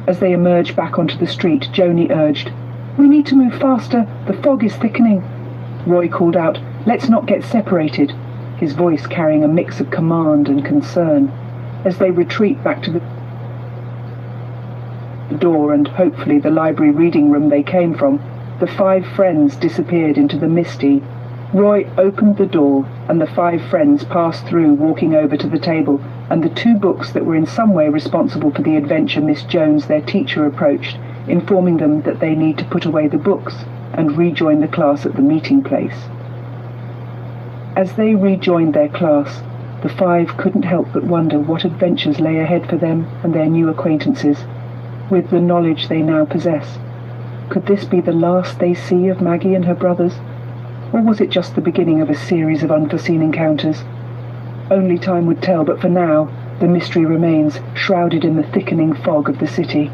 As they emerged back onto the street, Joni urged, "We need to move faster. The fog is thickening." Roy called out, "Let's not get separated," his voice carrying a mix of command and concern. As they retreat back to the door and hopefully the library reading room they came from, the 5 friends disappeared into the misty. Roy opened the door, and the 5 friends passed through, walking over to the table, and the 2 books that were in some way responsible for the adventure Miss Jones, their teacher, approached, informing them that they need to put away the books and rejoin the class at the meeting place. As they rejoined their class, the 5 couldn't help but wonder what adventures lay ahead for them and their new acquaintances, with the knowledge they now possess. Could this be the last they see of Maggie and her brothers? Or was it just the beginning of a series of unforeseen encounters? Only time would tell, but for now, the mystery remains, shrouded in the thickening fog of the city.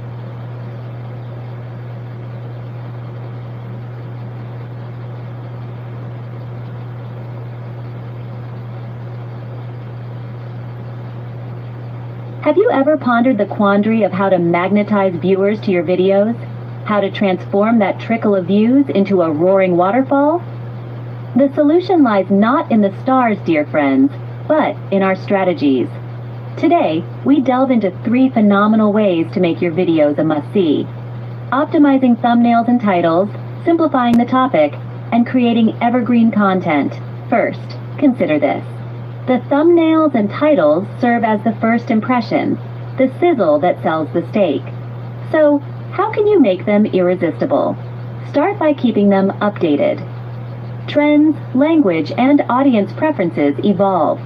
Have you ever pondered the quandary of how to magnetize viewers to your videos? How to transform that trickle of views into a roaring waterfall? The solution lies not in the stars, dear friends, but in our strategies. Today, we delve into 3 phenomenal ways to make your videos a must-see. Optimizing thumbnails and titles, simplifying the topic, and creating evergreen content. First, consider this. The thumbnails and titles serve as the first impression, the sizzle that sells the steak. So, how can you make them irresistible? Start by keeping them updated. Trends, language, and audience preferences evolve.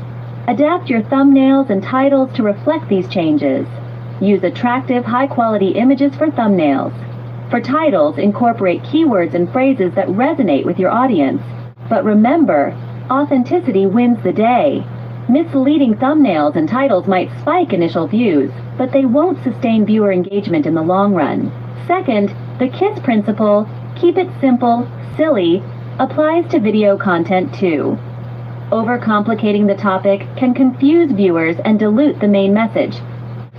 Adapt your thumbnails and titles to reflect these changes. Use attractive, high-quality images for thumbnails. For titles, incorporate keywords and phrases that resonate with your audience. But remember, authenticity wins the day. Misleading thumbnails and titles might spike initial views, but they won't sustain viewer engagement in the long run. Second, the KISS principle, keep it simple, silly, applies to video content too. Overcomplicating the topic can confuse viewers and dilute the main message.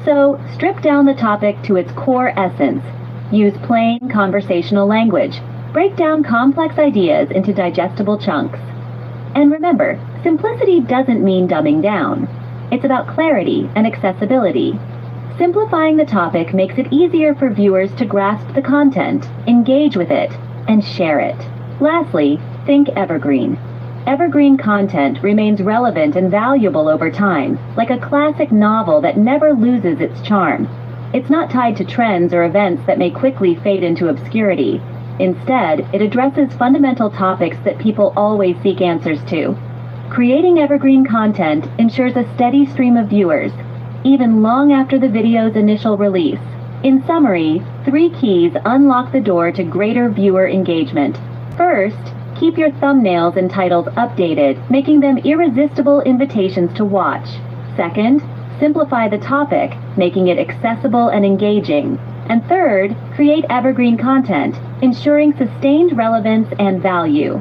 So, strip down the topic to its core essence. Use plain conversational language. Break down complex ideas into digestible chunks. And remember, simplicity doesn't mean dumbing down. It's about clarity and accessibility. Simplifying the topic makes it easier for viewers to grasp the content, engage with it, and share it. Lastly, think evergreen. Evergreen content remains relevant and valuable over time, like a classic novel that never loses its charm. It's not tied to trends or events that may quickly fade into obscurity. Instead, it addresses fundamental topics that people always seek answers to. Creating evergreen content ensures a steady stream of viewers, even long after the video's initial release. In summary, 3 keys unlock the door to greater viewer engagement. First, keep your thumbnails and titles updated, making them irresistible invitations to watch. Second, simplify the topic, making it accessible and engaging. And third, create evergreen content, ensuring sustained relevance and value.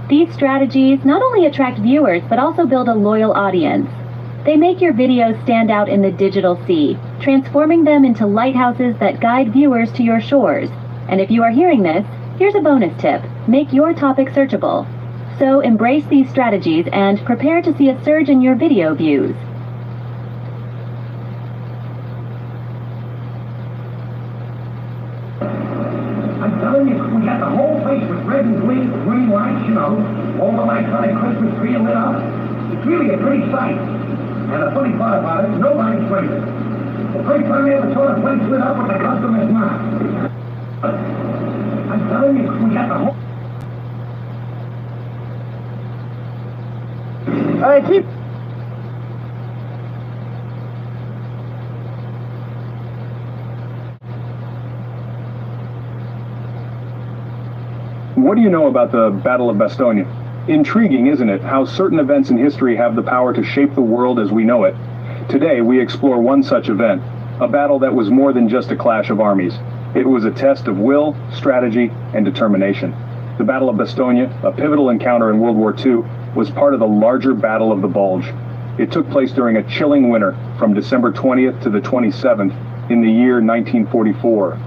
These strategies not only attract viewers, but also build a loyal audience. They make your videos stand out in the digital sea, transforming them into lighthouses that guide viewers to your shores. And if you are hearing this, here's a bonus tip: make your topic searchable. So embrace these strategies and prepare to see a surge in your video views. I'm telling you, we got the whole place with red and green lights, you know, all the lights on a Christmas tree lit up. It's really a pretty sight. And the funny part about it, nobody's crazy. The first time I ever saw a place lit up with a customer's mark. I'm telling you, we got the whole... All right, keep... What do you know about the Battle of Bastogne? Intriguing, isn't it, how certain events in history have the power to shape the world as we know it? Today, we explore one such event, a battle that was more than just a clash of armies. It was a test of will, strategy, and determination. The Battle of Bastogne, a pivotal encounter in World War II, was part of the larger Battle of the Bulge. It took place during a chilling winter from December 20th to the 27th in the year 1944.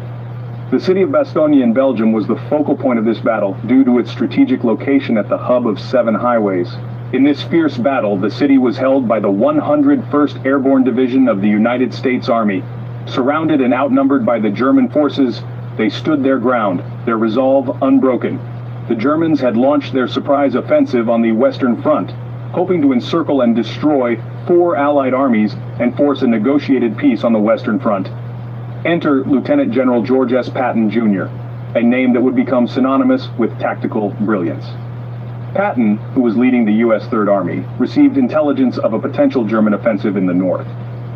The city of Bastogne in Belgium was the focal point of this battle due to its strategic location at the hub of 7 highways. In this fierce battle, the city was held by the 101st Airborne Division of the United States Army. Surrounded and outnumbered by the German forces, they stood their ground, their resolve unbroken. The Germans had launched their surprise offensive on the Western Front, hoping to encircle and destroy 4 Allied armies and force a negotiated peace on the Western Front. Enter Lieutenant General George S. Patton, Jr., a name that would become synonymous with tactical brilliance. Patton, who was leading the U.S. Third Army, received intelligence of a potential German offensive in the north.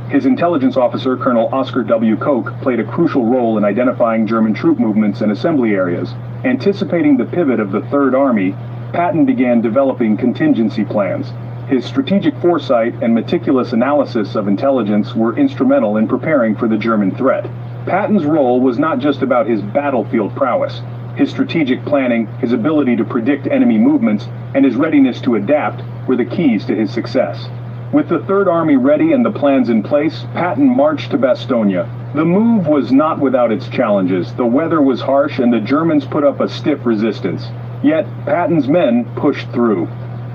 His intelligence officer, Colonel Oscar W. Koch, played a crucial role in identifying German troop movements and assembly areas. Anticipating the pivot of the Third Army, Patton began developing contingency plans. His strategic foresight and meticulous analysis of intelligence were instrumental in preparing for the German threat. Patton's role was not just about his battlefield prowess. His strategic planning, his ability to predict enemy movements, and his readiness to adapt were the keys to his success. With the Third Army ready and the plans in place, Patton marched to Bastogne. The move was not without its challenges. The weather was harsh and the Germans put up a stiff resistance. Yet, Patton's men pushed through.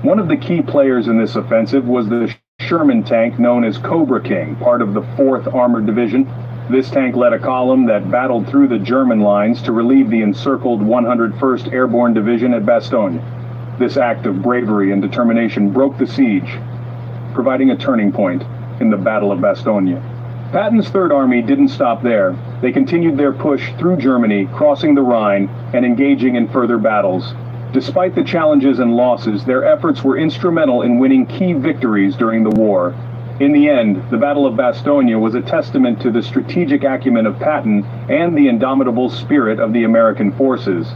One of the key players in this offensive was the Sherman tank known as Cobra King, part of the 4th Armored Division. This tank led a column that battled through the German lines to relieve the encircled 101st Airborne Division at Bastogne. This act of bravery and determination broke the siege, providing a turning point in the Battle of Bastogne. Patton's Third Army didn't stop there. They continued their push through Germany, crossing the Rhine, and engaging in further battles. Despite the challenges and losses, their efforts were instrumental in winning key victories during the war. In the end, the Battle of Bastogne was a testament to the strategic acumen of Patton and the indomitable spirit of the American forces.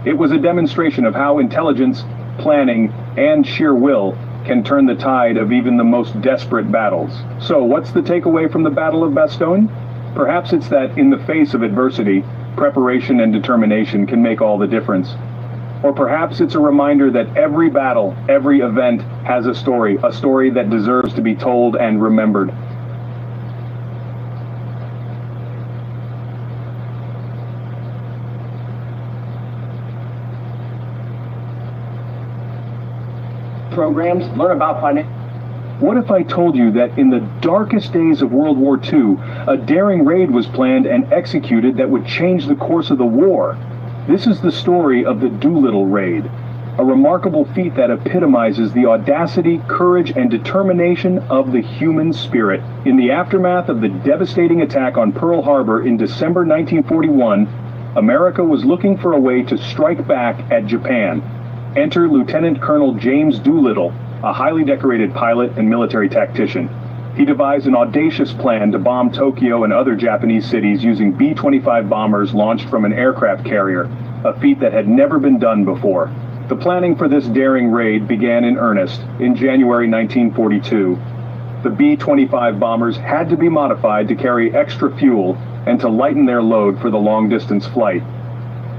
It was a demonstration of how intelligence, planning, and sheer will can turn the tide of even the most desperate battles. So, what's the takeaway from the Battle of Bastogne? Perhaps it's that in the face of adversity, preparation and determination can make all the difference. Or perhaps it's a reminder that every battle, every event has a story that deserves to be told and remembered. Programs, learn about finance. What if I told you that in the darkest days of World War II, a daring raid was planned and executed that would change the course of the war? This is the story of the Doolittle Raid, a remarkable feat that epitomizes the audacity, courage, and determination of the human spirit. In the aftermath of the devastating attack on Pearl Harbor in December 1941, America was looking for a way to strike back at Japan. Enter Lieutenant Colonel James Doolittle, a highly decorated pilot and military tactician. He devised an audacious plan to bomb Tokyo and other Japanese cities using B-25 bombers launched from an aircraft carrier, a feat that had never been done before. The planning for this daring raid began in earnest in January 1942. The B-25 bombers had to be modified to carry extra fuel and to lighten their load for the long-distance flight.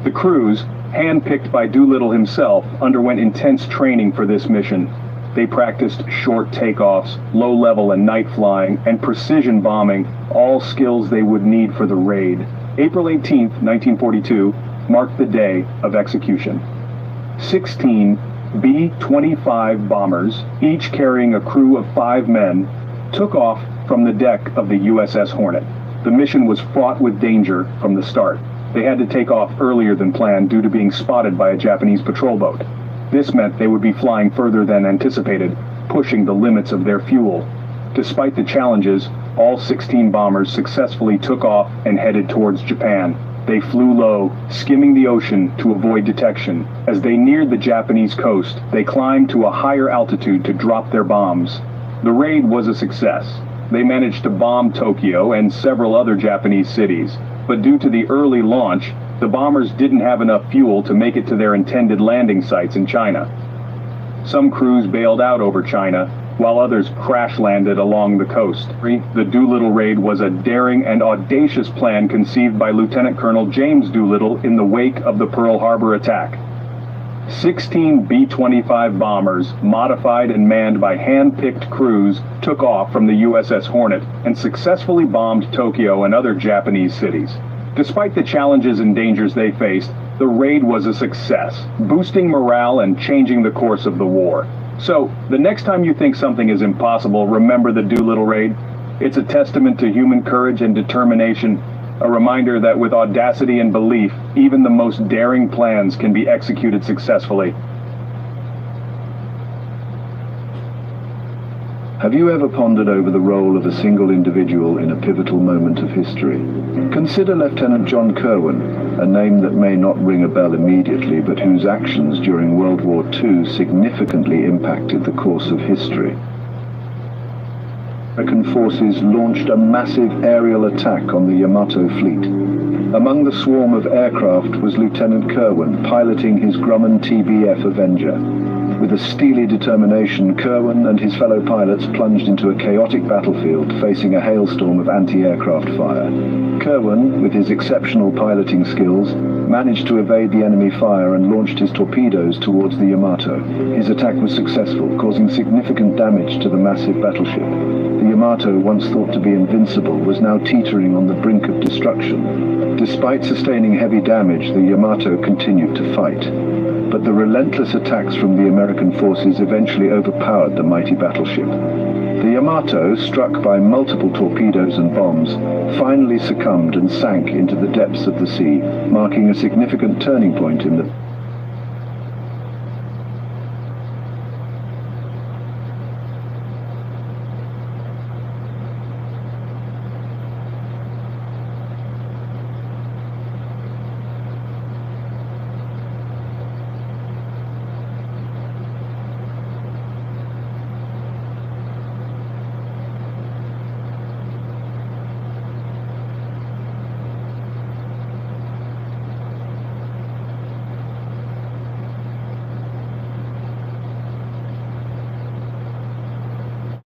The crews, handpicked by Doolittle himself, underwent intense training for this mission. They practiced short takeoffs, low-level and night flying, and precision bombing, all skills they would need for the raid. April 18, 1942, marked the day of execution. 16 B-25 bombers, each carrying a crew of 5 men, took off from the deck of the USS Hornet. The mission was fraught with danger from the start. They had to take off earlier than planned due to being spotted by a Japanese patrol boat. This meant they would be flying further than anticipated, pushing the limits of their fuel. Despite the challenges, all 16 bombers successfully took off and headed towards Japan. They flew low, skimming the ocean to avoid detection. As they neared the Japanese coast, they climbed to a higher altitude to drop their bombs. The raid was a success. They managed to bomb Tokyo and several other Japanese cities, but due to the early launch, the bombers didn't have enough fuel to make it to their intended landing sites in China. Some crews bailed out over China, while others crash-landed along the coast. The Doolittle Raid was a daring and audacious plan conceived by Lieutenant Colonel James Doolittle in the wake of the Pearl Harbor attack. 16 B-25 bombers, modified and manned by hand-picked crews, took off from the USS Hornet and successfully bombed Tokyo and other Japanese cities. Despite the challenges and dangers they faced, the raid was a success, boosting morale and changing the course of the war. So, the next time you think something is impossible, remember the Doolittle Raid. It's a testament to human courage and determination, a reminder that with audacity and belief, even the most daring plans can be executed successfully. Have you ever pondered over the role of a single individual in a pivotal moment of history? Consider Lieutenant John Kirwan, a name that may not ring a bell immediately, but whose actions during World War II significantly impacted the course of history. American forces launched a massive aerial attack on the Yamato fleet. Among the swarm of aircraft was Lieutenant Kirwan, piloting his Grumman TBF Avenger. With a steely determination, Kirwan and his fellow pilots plunged into a chaotic battlefield, facing a hailstorm of anti-aircraft fire. Kirwan, with his exceptional piloting skills, managed to evade the enemy fire and launched his torpedoes towards the Yamato. His attack was successful, causing significant damage to the massive battleship. The Yamato, once thought to be invincible, was now teetering on the brink of destruction. Despite sustaining heavy damage, the Yamato continued to fight. But the relentless attacks from the American forces eventually overpowered the mighty battleship. The Yamato, struck by multiple torpedoes and bombs, finally succumbed and sank into the depths of the sea, marking a significant turning point in the